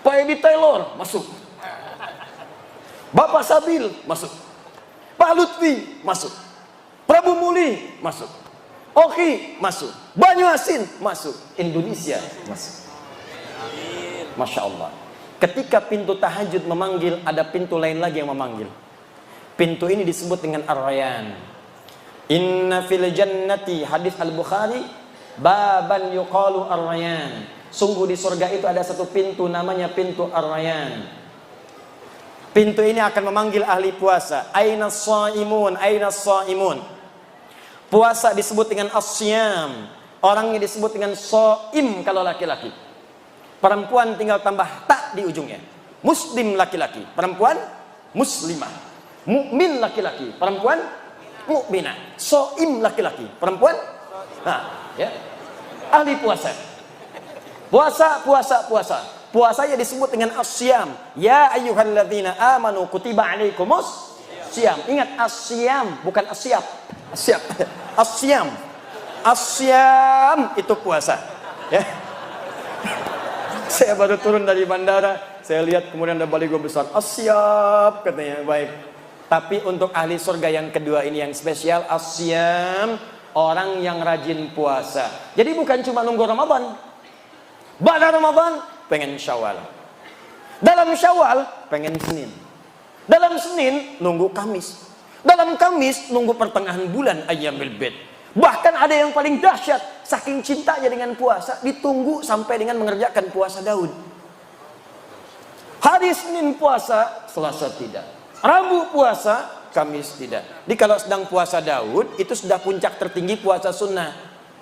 Pak Edi Taylor masuk. Bapak Sabil masuk. Pak Lutfi masuk. Prabu Muli masuk. Oki masuk. Banyu Asin masuk. Indonesia masuk. Masya Allah. Ketika pintu tahajud memanggil, ada pintu lain lagi yang memanggil. Pintu ini disebut dengan Ar-Rayyan. Inna fil jannati, hadis Al-Bukhari, baban yuqalu Ar-Rayyan. Sungguh di surga itu ada satu pintu namanya pintu Ar-Rayyan. Pintu ini akan memanggil ahli puasa. Aina shaimun, aina shaimun. Puasa disebut dengan as-siyam. Orangnya disebut dengan shaim kalau laki-laki. Perempuan tinggal tambah tak di ujungnya. Muslim laki-laki, perempuan muslimah. Mukmin laki-laki, perempuan mukminah. Shaim laki-laki, perempuan ya. Ahli puasa. Puasa. Puasanya disebut dengan as-siyam. Ya ayyuhalladzina amanu kutiba alaikumus siyam. Ingat as-siyam bukan as-siyab. As-siyab. As-siyam. As-siyam itu puasa. Ya. Saya baru turun dari bandara, saya lihat kemudian ada baligo besar. As-siyab katanya, baik. Tapi untuk ahli surga yang kedua ini yang spesial, as-siyam, orang yang rajin puasa. Jadi bukan cuma nunggu Ramadan. Pada Ramadan pengen Syawal. Dalam Syawal pengen Senin. Dalam Senin nunggu Kamis. Dalam Kamis nunggu pertengahan bulan Ayyamil Bid. Bahkan ada yang paling dahsyat, saking cintanya dengan puasa, ditunggu sampai dengan mengerjakan puasa Daud. Hari Senin puasa, Selasa tidak. Rabu puasa, Kamis tidak. Jadi kalau sedang puasa Daud, itu sudah puncak tertinggi puasa sunnah.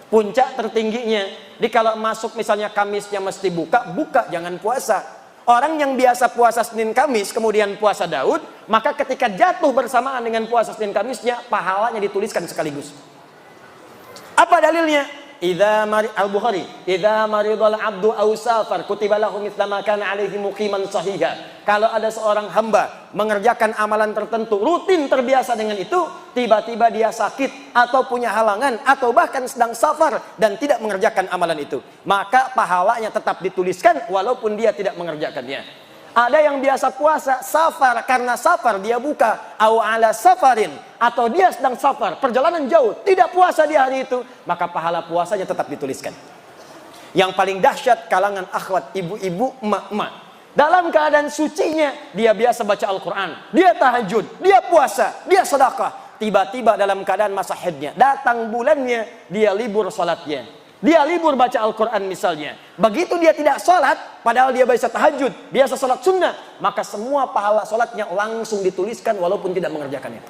Puncak tertingginya. Jadi kalau masuk misalnya Kamisnya mesti buka, jangan puasa. Orang yang biasa puasa Senin Kamis, kemudian puasa Daud, maka ketika jatuh bersamaan dengan puasa Senin Kamisnya, pahalanya dituliskan sekaligus. Apa dalilnya? Al-Bukhari, idza maridal abdu aw safar kutiba lahu mithla ma kana alaihi muqiman sahiha. Kalau ada seorang hamba mengerjakan amalan tertentu, rutin terbiasa dengan itu, tiba-tiba dia sakit atau punya halangan atau bahkan sedang safar dan tidak mengerjakan amalan itu, maka pahalanya tetap dituliskan walaupun dia tidak mengerjakannya. Ada yang biasa puasa safar, karena safar dia buka, au ala safarin, atau dia sedang safar, perjalanan jauh, tidak puasa di hari itu, maka pahala puasanya tetap dituliskan. Yang paling dahsyat kalangan akhwat, ibu-ibu, emak-emak. Dalam keadaan sucinya, dia biasa baca Al-Quran, dia tahajud, dia puasa, dia sedekah. Tiba-tiba dalam keadaan masa haidnya, datang bulannya, dia libur salatnya. Dia libur baca Al-Quran misalnya. Begitu dia tidak sholat, padahal dia biasa tahajud, biasa sholat sunnah, maka semua pahala sholatnya langsung dituliskan walaupun tidak mengerjakannya.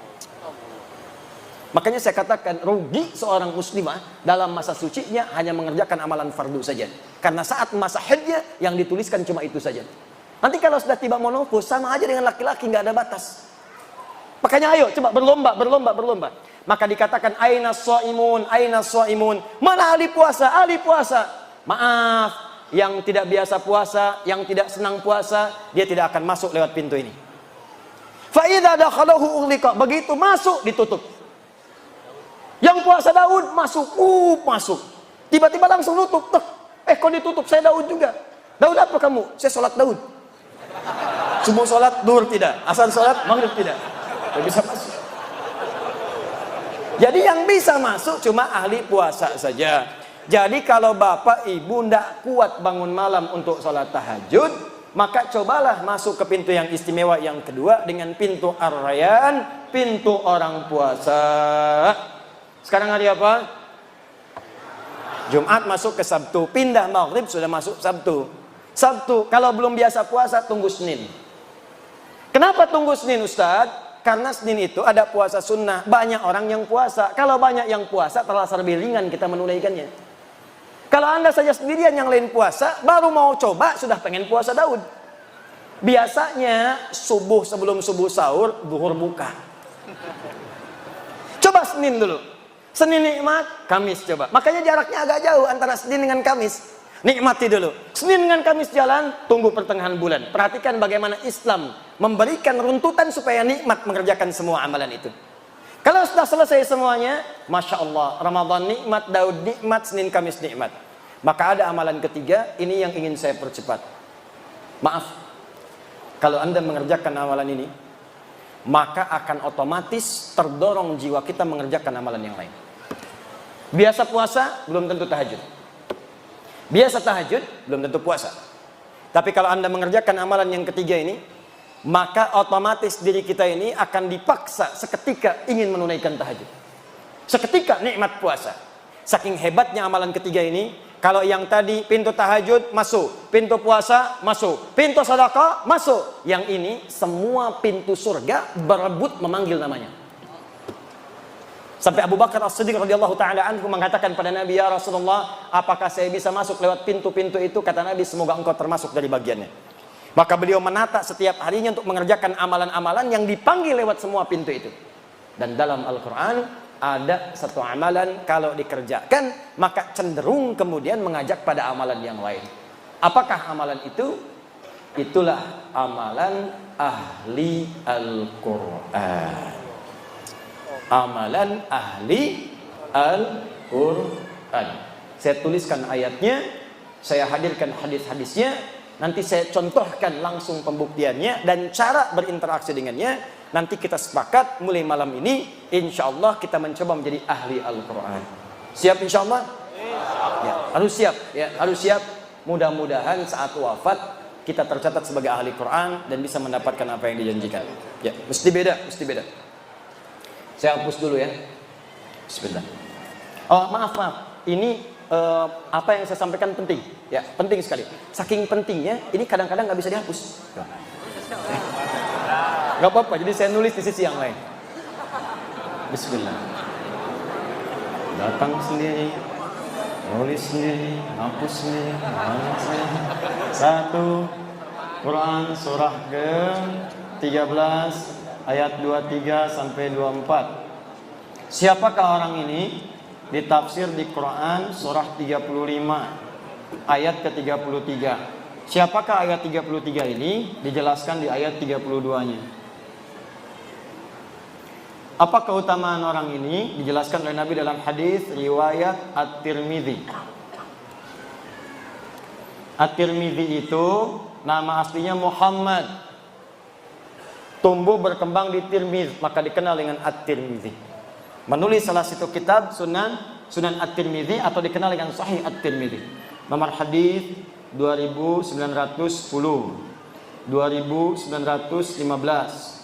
Makanya saya katakan, rugi seorang muslimah dalam masa sucinya hanya mengerjakan amalan fardu saja. Karena saat masa haidnya yang dituliskan cuma itu saja. Nanti kalau sudah tiba menopause, sama aja dengan laki-laki, nggak ada batas. Makanya ayo coba berlomba. Maka dikatakan aina shaimun, mana ahli puasa? Ahli puasa. Maaf, yang tidak biasa puasa, yang tidak senang puasa, dia tidak akan masuk lewat pintu ini. Fa idza dakhalahu ughliqa, begitu masuk ditutup. Yang puasa Daud masuk. Tiba-tiba langsung nutup. Kok ditutup? Saya Daud juga. Daud apa kamu? Saya sholat Daud. Subuh sholat, duhur tidak. Asar sholat, maghrib tidak. Tidak bisa masuk. Jadi yang bisa masuk cuma ahli puasa saja. Jadi kalau bapak ibu tidak kuat bangun malam untuk sholat tahajud, maka cobalah masuk ke pintu yang istimewa yang kedua dengan pintu Ar-Rayyan, pintu orang puasa. Sekarang hari apa? Jumat masuk ke Sabtu, pindah maghrib sudah masuk Sabtu. Kalau belum biasa puasa, tunggu Senin. Kenapa tunggu Senin, Ustadz? Karena Senin itu ada puasa sunnah, banyak orang yang puasa. Kalau banyak yang puasa, terasa lebih ringan kita menunaikannya. Kalau anda saja sendirian yang lain puasa, baru mau coba sudah pengen puasa Daud. Biasanya subuh sebelum subuh sahur, duhur buka. Coba Senin dulu. Senin nikmat, Kamis coba. Makanya jaraknya agak jauh antara Senin dengan Kamis. Nikmati dulu. Senin dengan Kamis jalan, tunggu pertengahan bulan. Perhatikan bagaimana Islam memberikan runtutan supaya nikmat mengerjakan semua amalan itu. Kalau sudah selesai semuanya, Masya Allah, Ramadan nikmat, Daud nikmat, Senin Kamis nikmat. Maka ada amalan ketiga, ini yang ingin saya percepat. Maaf, kalau Anda mengerjakan amalan ini, maka akan otomatis terdorong jiwa kita mengerjakan amalan yang lain. Biasa puasa, belum tentu tahajud. Biasa tahajud, belum tentu puasa. Tapi kalau Anda mengerjakan amalan yang ketiga ini, maka otomatis diri kita ini akan dipaksa seketika ingin menunaikan tahajud. Seketika nikmat puasa. Saking hebatnya amalan ketiga ini, kalau yang tadi pintu tahajud masuk, pintu puasa masuk, pintu sedekah masuk, yang ini semua pintu surga berebut memanggil namanya. Sampai Abu Bakar As-Siddiq radhiyallahu taala anhu mengatakan pada Nabi, "Ya Rasulullah, apakah saya bisa masuk lewat pintu-pintu itu?" Kata Nabi, "Semoga engkau termasuk dari bagiannya." Maka beliau menata setiap harinya untuk mengerjakan amalan-amalan yang dipanggil lewat semua pintu itu. Dan dalam Al-Quran ada satu amalan kalau dikerjakan maka cenderung kemudian mengajak pada amalan yang lain. Apakah amalan itu? Itulah amalan ahli Al-Quran. Amalan ahli Al-Quran. Saya tuliskan ayatnya, saya hadirkan hadis-hadisnya, nanti saya contohkan langsung pembuktiannya dan cara berinteraksi dengannya. Nanti kita sepakat mulai malam ini, insya Allah kita mencoba menjadi ahli Al-Quran. Siap insya Allah? Ya, harus siap. Ya, harus siap. Mudah-mudahan saat wafat kita tercatat sebagai ahli Quran dan bisa mendapatkan apa yang dijanjikan. Ya, mesti beda, mesti beda. Saya hapus dulu ya. Bismillah. Oh, maaf. Ini apa yang saya sampaikan penting. Ya, penting sekali. Saking pentingnya, ini kadang-kadang nggak bisa dihapus. Gak apa-apa, jadi saya nulis di sisi yang lain. Bismillah. Datang sendiri, nulis sendiri, hapus sendiri, hapus sendiri. 1 Quran surah ke-13 ayat 23 sampai 24. Siapakah orang ini? Ditafsir di Quran surah 35 ayat ke-33. Siapakah ayat 33 ini? Dijelaskan di ayat 32-nya. Apa keutamaan orang ini? Dijelaskan oleh Nabi dalam hadis riwayat At-Tirmidzi. At-Tirmidzi itu nama aslinya Muhammad. Tumbuh berkembang di Tirmidz, maka dikenal dengan At-Tirmidzi. Menulis salah satu kitab Sunan At-Tirmidzi atau dikenal dengan Sahih At-Tirmidzi. Nomor hadis 2910, 2915,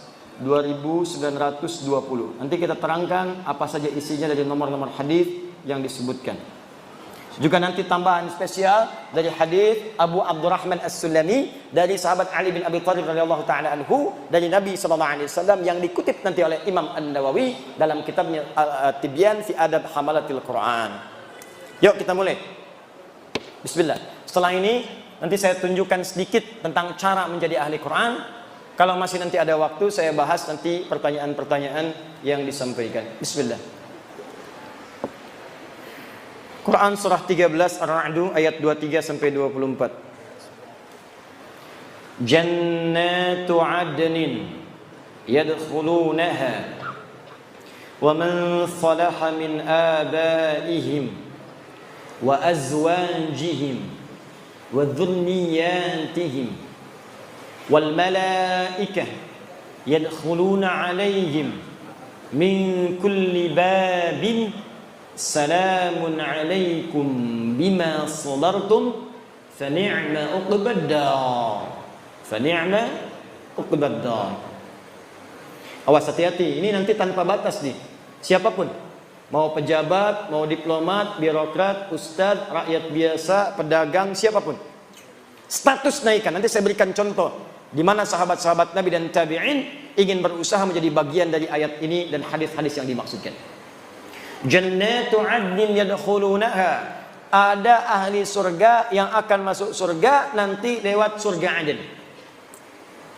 2920. Nanti kita terangkan apa saja isinya dari nomor-nomor hadis yang disebutkan. Juga nanti tambahan spesial dari hadis Abu Abdurrahman As-Sulami dari sahabat Ali bin Abi Thalib radhiyallahu taala anhu dari Nabi sallallahu alaihi wasallam yang dikutip nanti oleh Imam An-Nawawi dalam kitabnya Tibyan fi Adab Hamalatil Quran. Yuk kita mulai. Bismillah. Setelah ini nanti saya tunjukkan sedikit tentang cara menjadi ahli Quran. Kalau masih nanti ada waktu, saya bahas nanti pertanyaan-pertanyaan yang disampaikan. Bismillah. Quran surah 13 Ar-Ra'd ayat 23 sampai 24. Jannatu 'adnin yadkhulunaha wa man salaha min abaihim wa azwajihim wa dhurriyyatihim wal malaikah yadkhuluna 'alaihim min kulli babin salamun 'alaikum bima sabartum fa ni'ma uqbad dar. Awas, hati-hati, ini nanti tanpa batas nih. Siapapun, mau pejabat, mau diplomat, birokrat, ustadz, rakyat biasa, pedagang, siapapun. Status naikkan. Nanti saya berikan contoh di mana sahabat-sahabat Nabi dan tabi'in ingin berusaha menjadi bagian dari ayat ini dan hadis-hadis yang dimaksudkan. Jannatu 'adnin yadkhulunaha. Ada ahli surga yang akan masuk surga nanti lewat surga Aden.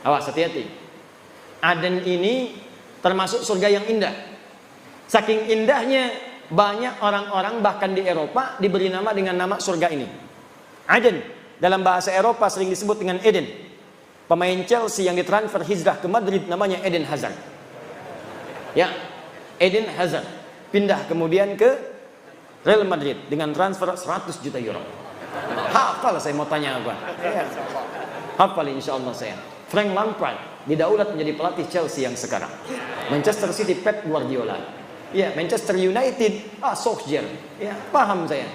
Awas, hati-hati. Aden ini termasuk surga yang indah. Saking indahnya banyak orang-orang bahkan di Eropa diberi nama dengan nama surga ini. Aden dalam bahasa Eropa sering disebut dengan Eden. Pemain Chelsea yang ditransfer hijrah ke Madrid namanya Eden Hazard. Ya, Eden Hazard pindah kemudian ke Real Madrid dengan transfer 100 juta euro. Hafal saya mau tanya apa? Ya. Hafal insya Allah saya. Frank Lampard didaulat menjadi pelatih Chelsea yang sekarang. Manchester City Pep Guardiola. Ya, Manchester United Solskjaer. Ya, paham saya.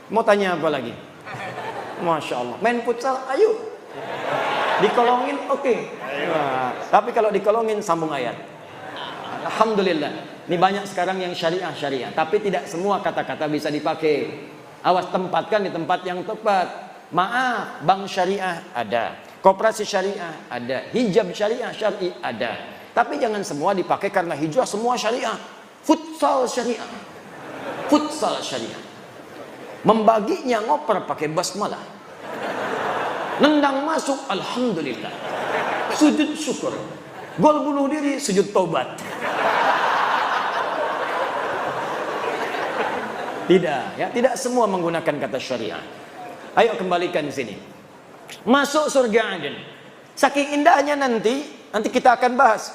Mau tanya apa lagi? Masya Allah. Main futsal, ayo. Dikolongin, oke. Nah, tapi kalau dikolongin sambung ayat. Alhamdulillah. Ini banyak sekarang yang syariah, tapi tidak semua kata-kata bisa dipakai. Awas, tempatkan di tempat yang tepat. Maaf, bank syariah ada, koperasi syariah ada, hijab syariah syar'i ada. Tapi jangan semua dipakai karena hijrah semua syariah. Futsal syariah. Futsal syariah. Membaginya ngoper pakai basmalah. Nendang masuk, alhamdulillah. Sujud syukur. Gol bunuh diri, sujud tobat. Tidak, ya, tidak semua menggunakan kata syariah. Ayo kembalikan sini. Masuk surga Aden. Saking indahnya nanti kita akan bahas.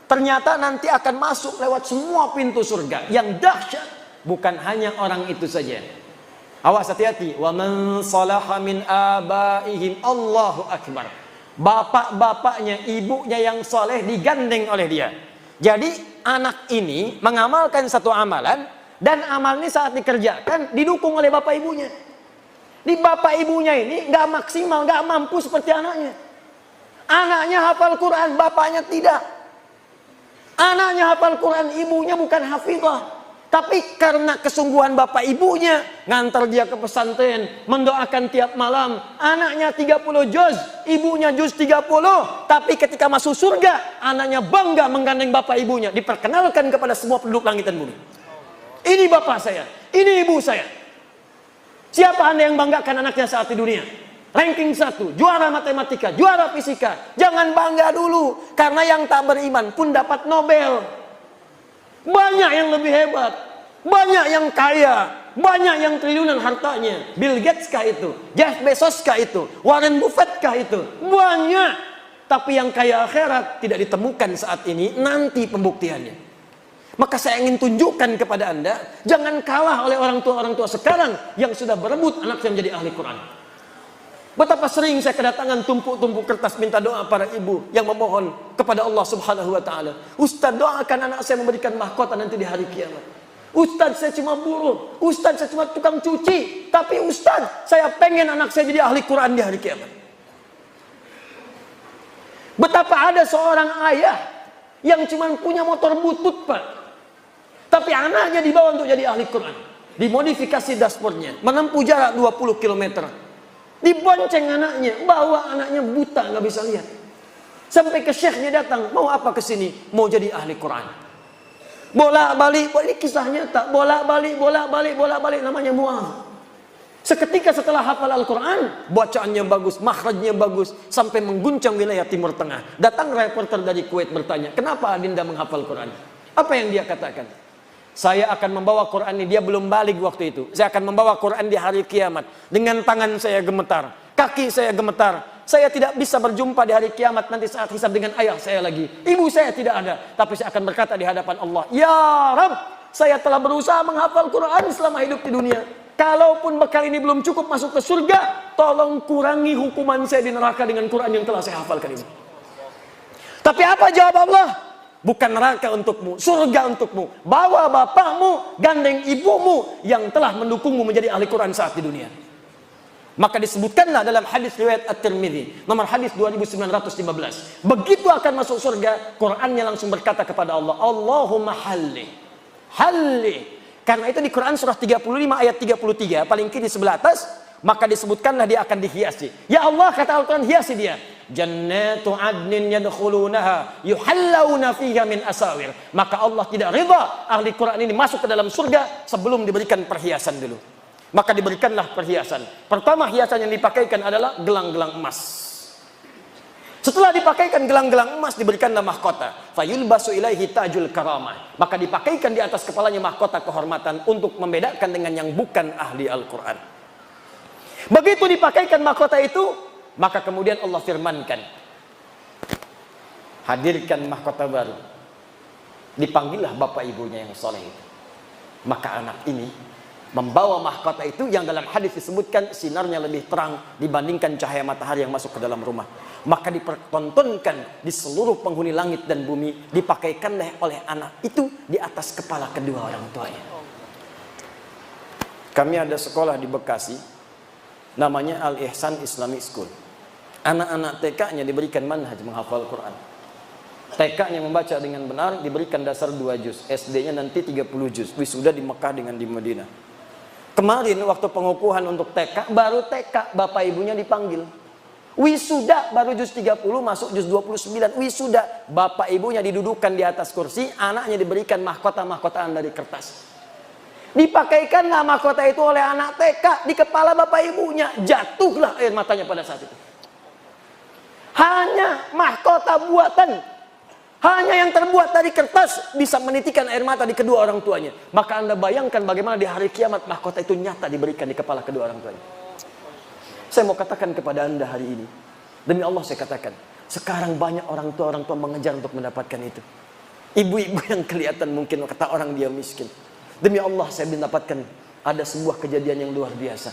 Ternyata nanti akan masuk lewat semua pintu surga. Yang dahsyat bukan hanya orang itu saja. Awas, hati-hati. Wa man salaha min abaihim, Allahu akbar. Bapak-bapaknya, ibunya yang soleh digandeng oleh dia. Jadi anak ini mengamalkan satu amalan, dan amal ini saat dikerjakan didukung oleh bapak ibunya. Di bapak ibunya ini nggak maksimal, nggak mampu seperti anaknya. Anaknya hafal Quran, bapaknya tidak. Anaknya hafal Quran, ibunya bukan hafizah. Tapi karena kesungguhan bapak ibunya, ngantar dia ke pesantren, mendoakan tiap malam. Anaknya 30 juz, ibunya juz 30. Tapi ketika masuk surga, anaknya bangga menggandeng bapak ibunya. Diperkenalkan kepada semua penduduk langit dan bumi. Ini bapak saya, ini ibu saya. Siapa Anda yang banggakan anaknya saat di dunia? Ranking 1, juara matematika, juara fisika. Jangan bangga dulu, karena yang tak beriman pun dapat Nobel. Banyak yang lebih hebat, banyak yang kaya, banyak yang triliunan hartanya. Bill Gates kah itu? Jeff Bezos kah itu? Warren Buffett kah itu? Banyak. Tapi yang kaya akhirat tidak ditemukan saat ini, nanti pembuktiannya. Maka saya ingin tunjukkan kepada Anda, jangan kalah oleh orang tua sekarang yang sudah berebut anaknya menjadi ahli Quran. Betapa sering saya kedatangan tumpuk-tumpuk kertas minta doa para ibu yang memohon kepada Allah Subhanahu wa taala. Ustaz, doakan anak saya memberikan mahkota nanti di hari kiamat. Ustaz, saya cuma buruh. Ustaz, saya cuma tukang cuci. Tapi Ustaz, saya pengen anak saya jadi ahli Quran di hari kiamat. Betapa ada seorang ayah yang cuma punya motor butut, Pak. Tapi anaknya dibawa untuk jadi ahli Quran. Dimodifikasi dashboardnya, menempuh jarak 20 km. Dibonceng anaknya, bawa anaknya buta, nggak bisa lihat. Sampai ke syekhnya datang, mau apa ke sini? Mau jadi ahli Quran. Bolak-balik, ini kisah nyata. Bolak-balik, namanya Mu'adz. Seketika setelah hafal Al-Quran, bacaannya bagus, makhrajnya bagus, sampai mengguncang wilayah Timur Tengah. Datang reporter dari Kuwait bertanya, kenapa Adinda menghafal Quran? Apa yang dia katakan? Saya akan membawa Quran ini, dia belum balik waktu itu. Saya akan membawa Quran di hari kiamat. Dengan tangan saya gemetar, kaki saya gemetar. Saya tidak bisa berjumpa di hari kiamat nanti saat hisab dengan ayah saya lagi. Ibu saya tidak ada. Tapi saya akan berkata di hadapan Allah, ya Rabb, saya telah berusaha menghafal Quran selama hidup di dunia. Kalaupun bekal ini belum cukup masuk ke surga, tolong kurangi hukuman saya di neraka dengan Quran yang telah saya hafalkan ini. Tapi apa jawab Allah? Bukan neraka untukmu, surga untukmu. Bawa bapakmu, gandeng ibumu yang telah mendukungmu menjadi ahli Quran saat di dunia. Maka disebutkanlah dalam hadis riwayat At-Tirmidzi, nomor hadis 2915. Begitu akan masuk surga, Qurannya langsung berkata kepada Allah, Allahumma halli. Karena itu di Quran surah 35 ayat 33, paling kiri sebelah atas, maka disebutkanlah dia akan dihiasi. Ya Allah, kata Al-Quran, hiasi dia. Jannatu adnin yadkhulunaha yuhallawna fiha min asawir. Maka Allah tidak ridha ahli Quran ini masuk ke dalam surga sebelum diberikan perhiasan dulu. Maka diberikanlah perhiasan. Pertama hiasan yang dipakaikan adalah gelang-gelang emas. Setelah dipakaikan gelang-gelang emas, diberikanlah mahkota. Fayulbasu ilaihi tajul karamah. Maka dipakaikan di atas kepalanya mahkota kehormatan untuk membedakan dengan yang bukan ahli Al-Quran. Begitu dipakaikan mahkota itu, maka kemudian Allah firmankan, hadirkan mahkota baru. Dipanggillah bapak ibunya yang soleh itu. Maka anak ini Membawa mahkota itu yang dalam hadis disebutkan sinarnya lebih terang dibandingkan cahaya matahari yang masuk ke dalam rumah. Maka dipertontonkan di seluruh penghuni langit dan bumi, dipakaikanlah oleh anak itu di atas kepala kedua orang tuanya. Kami ada sekolah di Bekasi, namanya Al-Ihsan Islamic School. Anak-anak TK-nya diberikan manhaj menghafal Quran. TK-nya membaca dengan benar, diberikan dasar 2 juz. SD-nya nanti 30 juz. Wisuda di Mekah dengan di Madinah. Kemarin waktu pengukuhan untuk TK, baru TK bapak ibunya dipanggil. Wisuda baru juz 30 masuk juz 29. Wisuda bapak ibunya didudukan di atas kursi, anaknya diberikan mahkota-mahkotaan dari kertas. Dipakaikanlah mahkota itu oleh anak TK di kepala bapak ibunya. Jatuhlah air matanya pada saat itu. Hanya mahkota buatan, hanya yang terbuat dari kertas bisa menitikan air mata di kedua orang tuanya. Maka Anda bayangkan bagaimana di hari kiamat mahkota itu nyata diberikan di kepala kedua orang tuanya. Saya mau katakan kepada Anda hari ini, demi Allah saya katakan, sekarang banyak orang tua mengejar untuk mendapatkan itu. Ibu-ibu yang kelihatan mungkin kata orang dia miskin. Demi Allah saya mendapatkan ada sebuah kejadian yang luar biasa.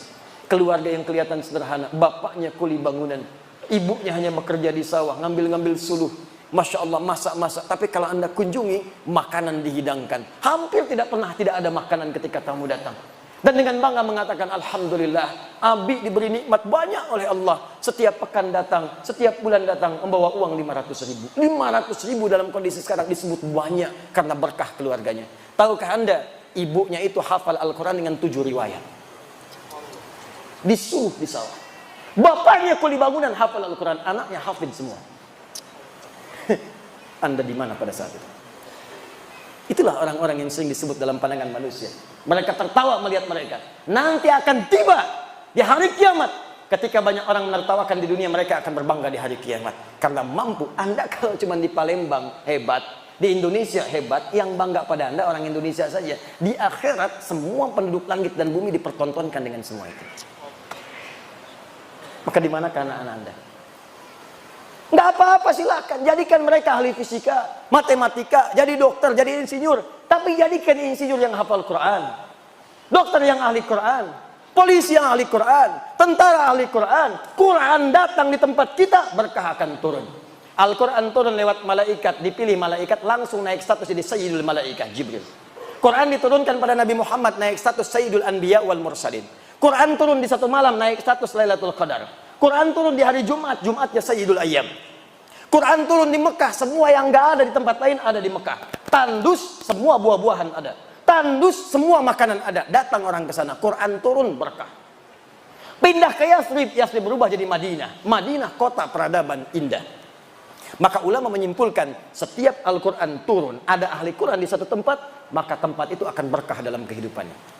Keluarga yang kelihatan sederhana, bapaknya kuli bangunan, ibunya hanya bekerja di sawah, ngambil-ngambil suluh. Masya Allah, masak-masak. Tapi kalau Anda kunjungi, makanan dihidangkan. Hampir tidak pernah tidak ada makanan ketika tamu datang. Dan dengan bangga mengatakan, Alhamdulillah, Abi diberi nikmat banyak oleh Allah. Setiap pekan datang, setiap bulan datang, membawa uang 500.000. 500.000 dalam kondisi sekarang disebut banyak karena berkah keluarganya. Tahukah Anda, ibunya itu hafal Al-Quran dengan 7 riwayat. Disuruh di sawah. Bapaknya kuli bangunan hafal Al-Quran, anaknya hafid semua. Anda di mana pada saat itu? Itulah orang-orang yang sering disebut dalam pandangan manusia. Mereka tertawa melihat mereka. Nanti akan tiba di hari kiamat. Ketika banyak orang menertawakan di dunia, mereka akan berbangga di hari kiamat. Karena mampu. Anda kalau cuma di Palembang hebat, di Indonesia hebat, yang bangga pada Anda orang Indonesia saja. Di akhirat semua penduduk langit dan bumi dipertontonkan dengan semua itu. Maka di manakah anak-anak Anda? Nggak apa-apa, silakan. Jadikan mereka ahli fisika, matematika, jadi dokter, jadi insinyur. Tapi jadikan insinyur yang hafal Quran, dokter yang ahli Quran, polisi yang ahli Quran, tentara ahli Quran. Quran datang di tempat kita, berkah akan turun. Al-Quran turun lewat malaikat, dipilih malaikat, langsung naik status jadi Sayyidul Malaikat, Jibril. Quran diturunkan pada Nabi Muhammad, naik status Sayyidul Anbiya wal Mursalin. Quran turun di satu malam, naik status Lailatul Qadar. Quran turun di hari Jumat, Jumatnya Sayyidul Ayyam. Quran turun di Mekah, semua yang nggak ada di tempat lain ada di Mekah. Tandus, semua buah-buahan ada. Tandus, semua makanan ada. Datang orang ke sana, Quran turun berkah. Pindah ke Yathrib, Yathrib berubah jadi Madinah. Madinah kota peradaban indah. Maka ulama menyimpulkan, setiap Al-Quran turun, ada ahli Quran di satu tempat, maka tempat itu akan berkah dalam kehidupannya.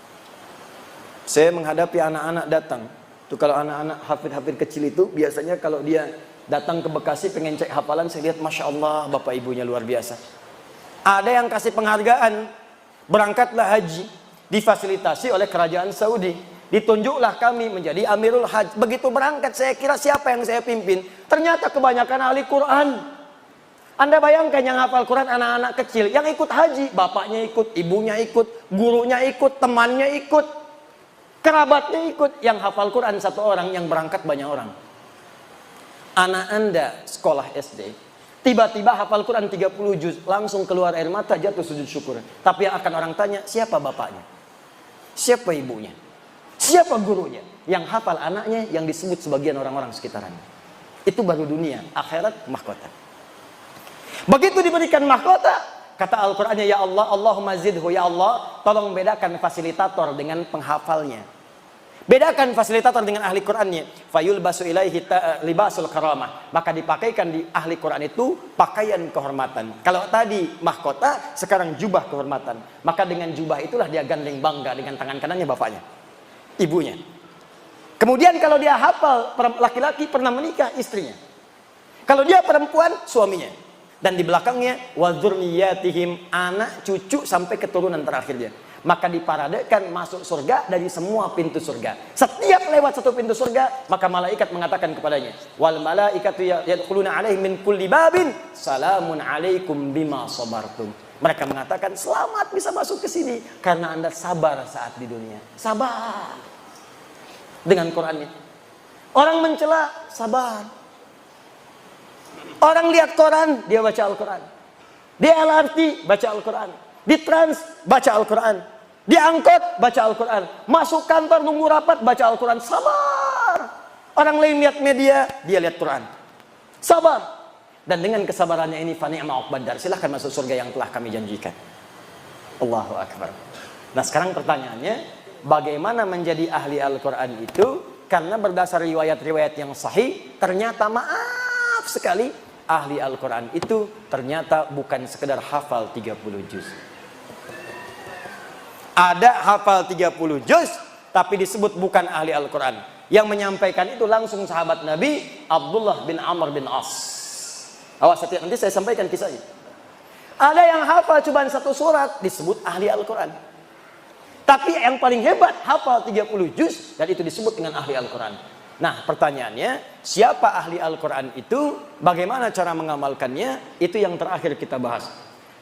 Saya menghadapi anak-anak datang. Tuh kalau anak-anak hafid-hafid kecil itu biasanya kalau dia datang ke Bekasi pengen cek hafalan, saya lihat Masya Allah bapak ibunya luar biasa. Ada yang kasih penghargaan, berangkatlah haji, difasilitasi oleh kerajaan Saudi, ditunjuklah kami menjadi Amirul Hajj. Begitu berangkat saya kira siapa yang saya pimpin, ternyata kebanyakan ahli Quran. Anda bayangkan yang hafal Quran anak-anak kecil, yang ikut haji, bapaknya ikut, ibunya ikut, gurunya ikut, temannya ikut, kerabatnya ikut. Yang hafal Quran satu orang, yang berangkat banyak orang. Anak Anda sekolah SD, tiba-tiba hafal Quran 30 juz, langsung keluar air mata, jatuh sujud syukur. Tapi yang akan orang tanya, siapa bapaknya? Siapa ibunya? Siapa gurunya? Yang hafal anaknya, yang disebut sebagian orang-orang sekitarannya. Itu baru dunia, akhirat mahkota. Begitu diberikan mahkota, kata Al-Qur'annya, ya Allah, Allahumma zidhu, ya Allah, tolong bedakan fasilitator dengan penghafalnya. Bedakan fasilitator dengan ahli Qur'annya. Fayul basu ilaihi libasul karamah. Maka dipakaikan di ahli Qur'an itu pakaian kehormatan. Kalau tadi mahkota, sekarang jubah kehormatan. Maka dengan jubah itulah dia gandeng bangga dengan tangan kanannya bapaknya, ibunya. Kemudian kalau dia hafal, laki-laki pernah menikah, istrinya. Kalau dia perempuan, suaminya. Dan di belakangnya wa dzurriyyatihim, anak cucu sampai keturunan terakhir dia. Maka diparadekan masuk surga dari semua pintu surga. Setiap lewat satu pintu surga, maka malaikat mengatakan kepadanya, wal malaikatu yadkhuluna alaihim min kulli babin salamun alaikum bima sabartum. Mereka mengatakan selamat bisa masuk ke sini karena Anda sabar saat di dunia. Sabar dengan Qurannya. Orang mencela, sabar. Orang lihat koran, dia baca Al-Quran. Di LRT, baca Al-Quran. Di trans, baca Al-Quran. Di angkot, baca Al-Quran. Masuk kantor, nunggu rapat, baca Al-Quran. Sabar. Orang lain lihat media, dia lihat Quran. Sabar. Dan dengan kesabarannya ini, fa ni'ma uqbad dar. Silahkan masuk surga yang telah kami janjikan. Allahu Akbar. Nah sekarang pertanyaannya, bagaimana menjadi ahli Al-Quran itu? Karena berdasar riwayat-riwayat yang sahih, ternyata maaf sekali, ahli Al-Quran itu ternyata bukan sekedar hafal 30 juz. Ada hafal 30 juz, tapi disebut bukan ahli Al-Quran. Yang menyampaikan itu langsung sahabat Nabi, Abdullah bin Amr bin As. Awas hati, nanti saya sampaikan kisahnya. Ada yang hafal cuma satu surat, disebut ahli Al-Quran. Tapi yang paling hebat, hafal 30 juz, dan itu disebut dengan ahli Al-Quran. Nah pertanyaannya, siapa ahli Al-Quran itu? Bagaimana cara mengamalkannya? Itu yang terakhir kita bahas.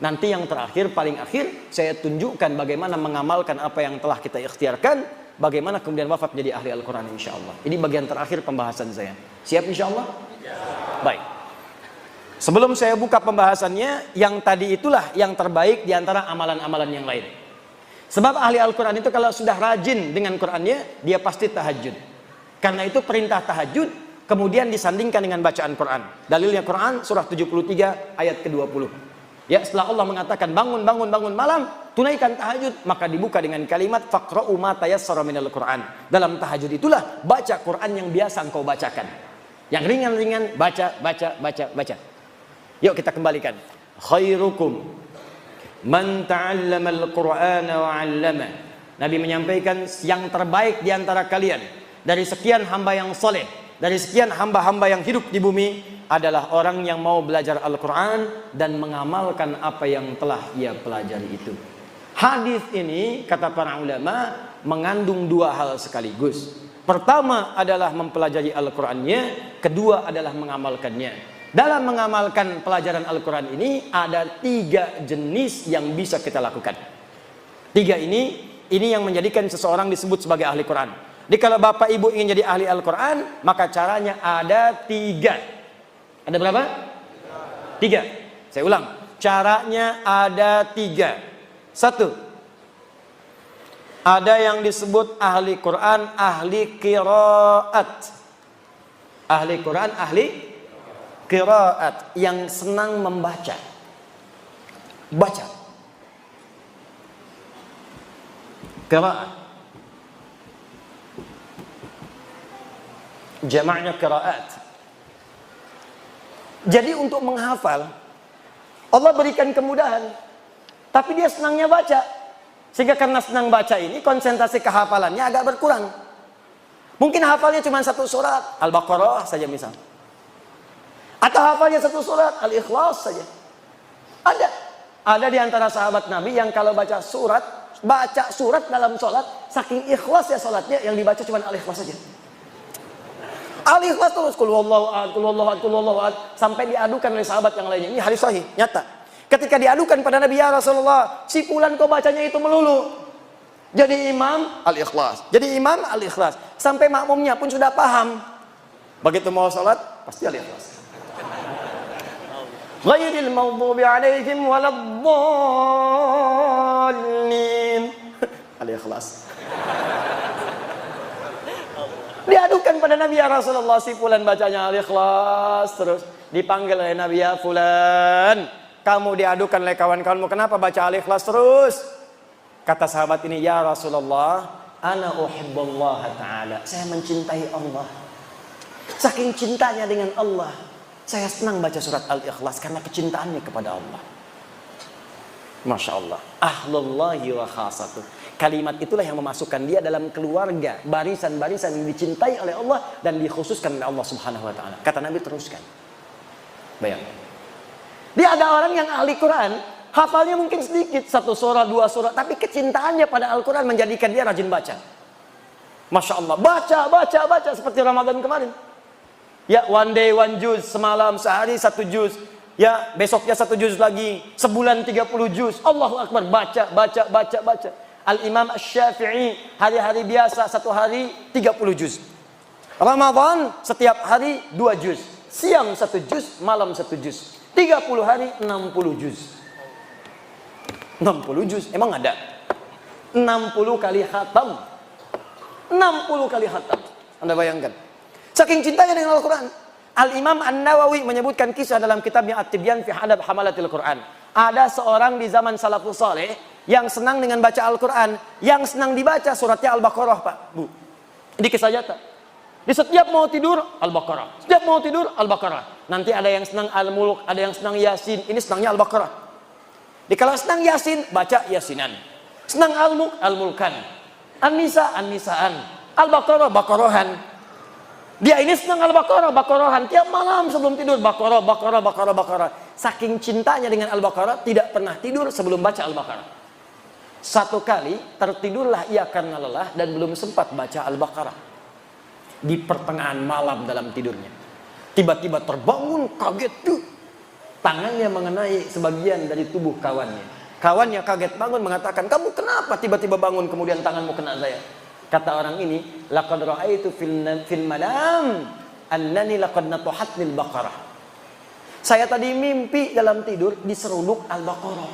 Nanti yang terakhir, paling akhir, saya tunjukkan bagaimana mengamalkan apa yang telah kita ikhtiarkan. Bagaimana kemudian wafat menjadi ahli Al-Quran insya Allah. Ini bagian terakhir pembahasan saya. Siap insya Allah? Ya. Baik. Sebelum saya buka pembahasannya, yang tadi itulah yang terbaik di antara amalan-amalan yang lain. Sebab ahli Al-Quran itu kalau sudah rajin dengan Qurannya, dia pasti tahajud. Karena itu perintah tahajud kemudian disandingkan dengan bacaan Quran. Dalilnya Quran surah 73 ayat ke-20. Ya, setelah Allah mengatakan bangun malam, tunaikan tahajud, maka dibuka dengan kalimat faqra'u ma tayassara minal Quran. Dalam tahajud itulah baca Quran yang biasa engkau bacakan. Yang ringan-ringan baca. Yuk kita kembalikan. Khairukum man ta'allamal Qur'ana wa 'allama. Nabi menyampaikan yang terbaik di antara kalian dari sekian hamba yang soleh, dari sekian hamba-hamba yang hidup di bumi adalah orang yang mau belajar Al-Quran dan mengamalkan apa yang telah ia pelajari itu. Hadis ini kata para ulama mengandung dua hal sekaligus. Pertama adalah mempelajari Al-Qurannya, kedua adalah mengamalkannya. Dalam mengamalkan pelajaran Al-Quran ini ada 3 jenis yang bisa kita lakukan. 3 ini yang menjadikan seseorang disebut sebagai ahli Quran. Jadi kalau bapak ibu ingin jadi ahli Al-Quran, maka caranya ada 3. Ada berapa? 3. Saya ulang. Caranya ada 3. 1. Ada yang disebut ahli Quran, ahli qiraat. Ahli Quran, ahli qiraat, yang senang membaca. Baca. Qiraat. Jamaknya qiraat. Jadi untuk menghafal, Allah berikan kemudahan. Tapi dia senangnya baca. Sehingga karena senang baca ini, konsentrasi kehafalannya agak berkurang. Mungkin hafalnya cuma 1 surat, Al-Baqarah saja misal. Atau hafalnya 1 surat, Al-Ikhlas saja. Ada di antara sahabat Nabi yang kalau baca surat dalam sholat, saking ikhlas ya sholatnya, yang dibaca cuma Al-Ikhlas saja. Al-Ikhlas terus, Qul huwallahu ahad, sampai diadukan oleh sahabat yang lainnya. Ini hadis sahih, nyata. Ketika diadukan pada Nabi, ya Rasulullah, si fulan kau bacanya itu melulu. Jadi imam, Al-Ikhlas. Jadi imam, Al-Ikhlas. Sampai makmumnya pun sudah paham. Begitu mau sholat, pasti Al-Ikhlas. Ghairil maghdubi alaihim waladdallin. Al-Ikhlas. Diadukan pada Nabi, ya Rasulullah, si fulan bacanya Al-Ikhlas terus. Dipanggil oleh Nabi, ya fulan, kamu diadukan oleh kawan-kawanmu, kenapa baca Al-Ikhlas terus? Kata sahabat ini, ya Rasulullah, ana uhibbullah ta'ala, saya mencintai Allah. Saking cintanya dengan Allah, saya senang baca surat Al-Ikhlas karena kecintaannya kepada Allah. Masya Allah. Ahlullahi wa khasatuh. Kalimat itulah yang memasukkan dia dalam keluarga, barisan-barisan yang dicintai oleh Allah dan dikhususkan oleh Allah Subhanahu wa ta'ala. Kata Nabi, teruskan. Bayang. Dia ada orang yang ahli Quran, hafalnya mungkin sedikit, 1 surah, 2 surah, tapi kecintaannya pada Al-Quran menjadikan dia rajin baca. Masya Allah. Baca seperti Ramadan kemarin. Ya, one day one juz, semalam sehari 1 juz. Ya, besoknya 1 juz lagi, sebulan 30 juz. Allahu Akbar, baca. Al-Imam Asy-Syafi'i hari-hari biasa 1 hari 30 juz. Ramadan setiap hari 2 juz. Siang 1 juz, malam 1 juz. 30 hari 60 juz. 60 juz, emang ada? 60 kali khatam. 60 kali khatam. Anda bayangkan. Saking cintanya dengan Al-Quran. Al-Imam An-Nawawi menyebutkan kisah dalam kitabnya At-Tibyan fi Adab Hamalatil Quran. Ada seorang di zaman salafus saleh yang senang dengan baca Al-Quran. Yang senang dibaca suratnya Al-Baqarah, Pak, Bu. Ini kisah nyata. Di setiap mau tidur, Al-Baqarah. Setiap mau tidur, Al-Baqarah. Nanti ada yang senang Al-Mulk, ada yang senang Yasin. Ini senangnya Al-Baqarah. Kalau senang Yasin, baca Yasinan. Senang Al-Mulk, Al-Mulkan. An-Nisa, An-Nisaan. Al-Baqarah, Baqarahan. Dia ini senang Al-Baqarah, Baqarahan. Tiap malam sebelum tidur, Baqarah. Saking cintanya dengan Al-Baqarah, tidak pernah tidur sebelum baca Al-Baqarah. 1 kali, tertidurlah ia karena lelah dan belum sempat baca Al-Baqarah. Di pertengahan malam dalam tidurnya, tiba-tiba terbangun, kaget tuh. Tangannya mengenai sebagian dari tubuh kawannya. Kawannya kaget bangun, mengatakan, kamu kenapa tiba-tiba bangun kemudian tanganmu kena saya? Kata orang ini, laqad ra'aitu fil manam annani laqad natuhatnil baqarah. Saya tadi mimpi dalam tidur diseruduk Al-Baqarah.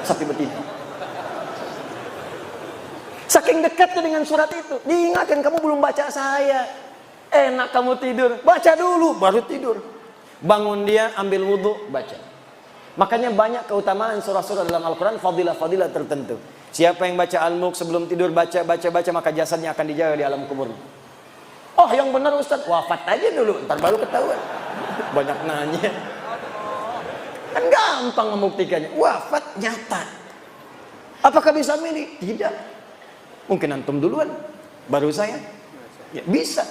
Sampai betina. Saking dekatnya dengan surat itu, diingatkan, kamu belum baca saya. Enak kamu tidur, baca dulu baru tidur. Bangun dia, ambil wudhu, baca. Makanya banyak keutamaan surah-surah dalam Al-Quran, fadilah-fadilah tertentu. Siapa yang baca Al-Mulk sebelum tidur, baca, maka jasadnya akan dijaga di alam kubur. Oh, yang benar Ustaz, wafat aja dulu, ntar baru ketahuan. Banyak nanya. Kan gampang membuktikannya. Wafat nyata. Apakah bisa milih? Tidak. Mungkin antum duluan, baru saya. Ya, bisa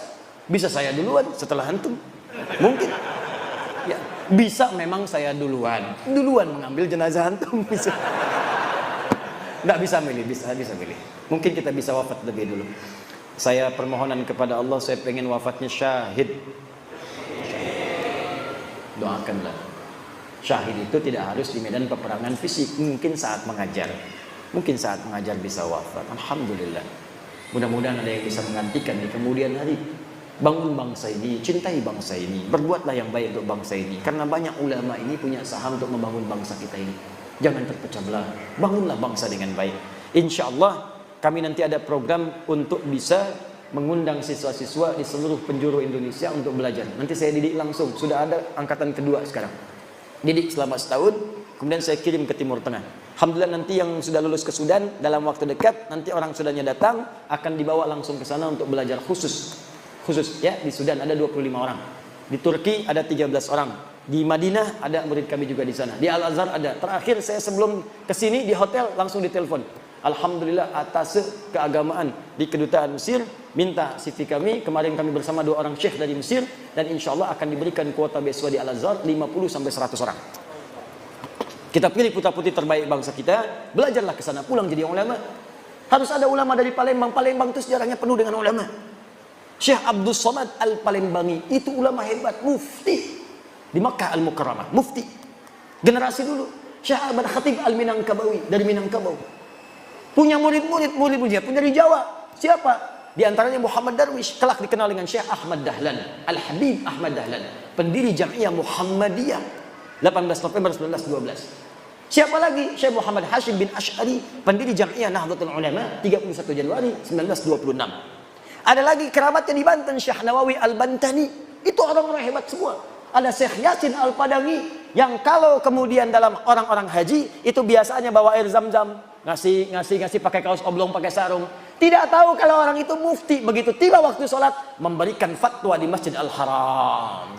saya duluan setelah antum. Mungkin. Ya, bisa memang saya duluan mengambil jenazah antum. Bisa. Nggak bisa milih, bisa milih. Mungkin kita bisa wafat lebih dulu. Saya permohonan kepada Allah, saya pengen wafatnya syahid. Doakanlah. Syahid itu tidak harus di medan peperangan fisik, mungkin saat mengajar. Mungkin saat mengajar bisa wafat. Alhamdulillah. Mudah-mudahan ada yang bisa menggantikan di kemudian hari. Bangun bangsa ini, cintai bangsa ini, berbuatlah yang baik untuk bangsa ini. Karena banyak ulama ini punya saham untuk membangun bangsa kita ini. Jangan terpecah belah. Bangunlah bangsa dengan baik. Insya Allah kami nanti ada program untuk bisa mengundang siswa-siswa di seluruh penjuru Indonesia untuk belajar. Nanti saya didik langsung. Sudah ada angkatan kedua sekarang. Didik selama setahun, kemudian saya kirim ke Timur Tengah. Alhamdulillah nanti yang sudah lulus ke Sudan dalam waktu dekat, nanti orang Sudannya datang akan dibawa langsung ke sana untuk belajar khusus ya. Di Sudan ada 25 orang, di Turki ada 13 orang, di Madinah ada murid kami juga di sana, di Al-Azhar ada. Terakhir saya sebelum kesini di hotel langsung ditelepon, alhamdulillah atas keagamaan di kedutaan Mesir minta CV kami. Kemarin kami bersama 2 orang syekh dari Mesir, dan insya Allah akan diberikan kuota beasiswa di Al-Azhar 50-100 orang. Kita pilih putra-putri terbaik bangsa kita, belajarlah ke sana, pulang jadi ulama. Harus ada ulama dari Palembang. Palembang itu sejarahnya penuh dengan ulama. Syekh Abdus Somad Al-Palembangi itu ulama hebat, mufti di Makkah Al-Mukarramah, mufti. Generasi dulu. Syekh Ahmad Khatib Al-Minangkabawi dari Minangkabau. Punya murid-muridnya punya di Jawa. Siapa? Di antaranya Muhammad Darwish, kelak dikenal dengan Syekh Ahmad Dahlan, Al-Habib Ahmad Dahlan, pendiri Jamiah Muhammadiyah. 18 November 1912. Siapa lagi? Syekh Muhammad Hashim bin Ash'ari, pendiri Jamiah Nahdlatul Ulama, 31 Januari 1926. Ada lagi kerabatnya di Banten, Syekh Nawawi Al-Bantani. Itu orang-orang hebat semua. Ada Syekh Yasin Al-Padangi, yang kalau kemudian dalam orang-orang haji itu biasanya bawa air zam-zam, ngasih pakai kaos oblong, pakai sarung. Tidak tahu kalau orang itu mufti. Begitu tiba waktu sholat, memberikan fatwa di Masjid Al-Haram.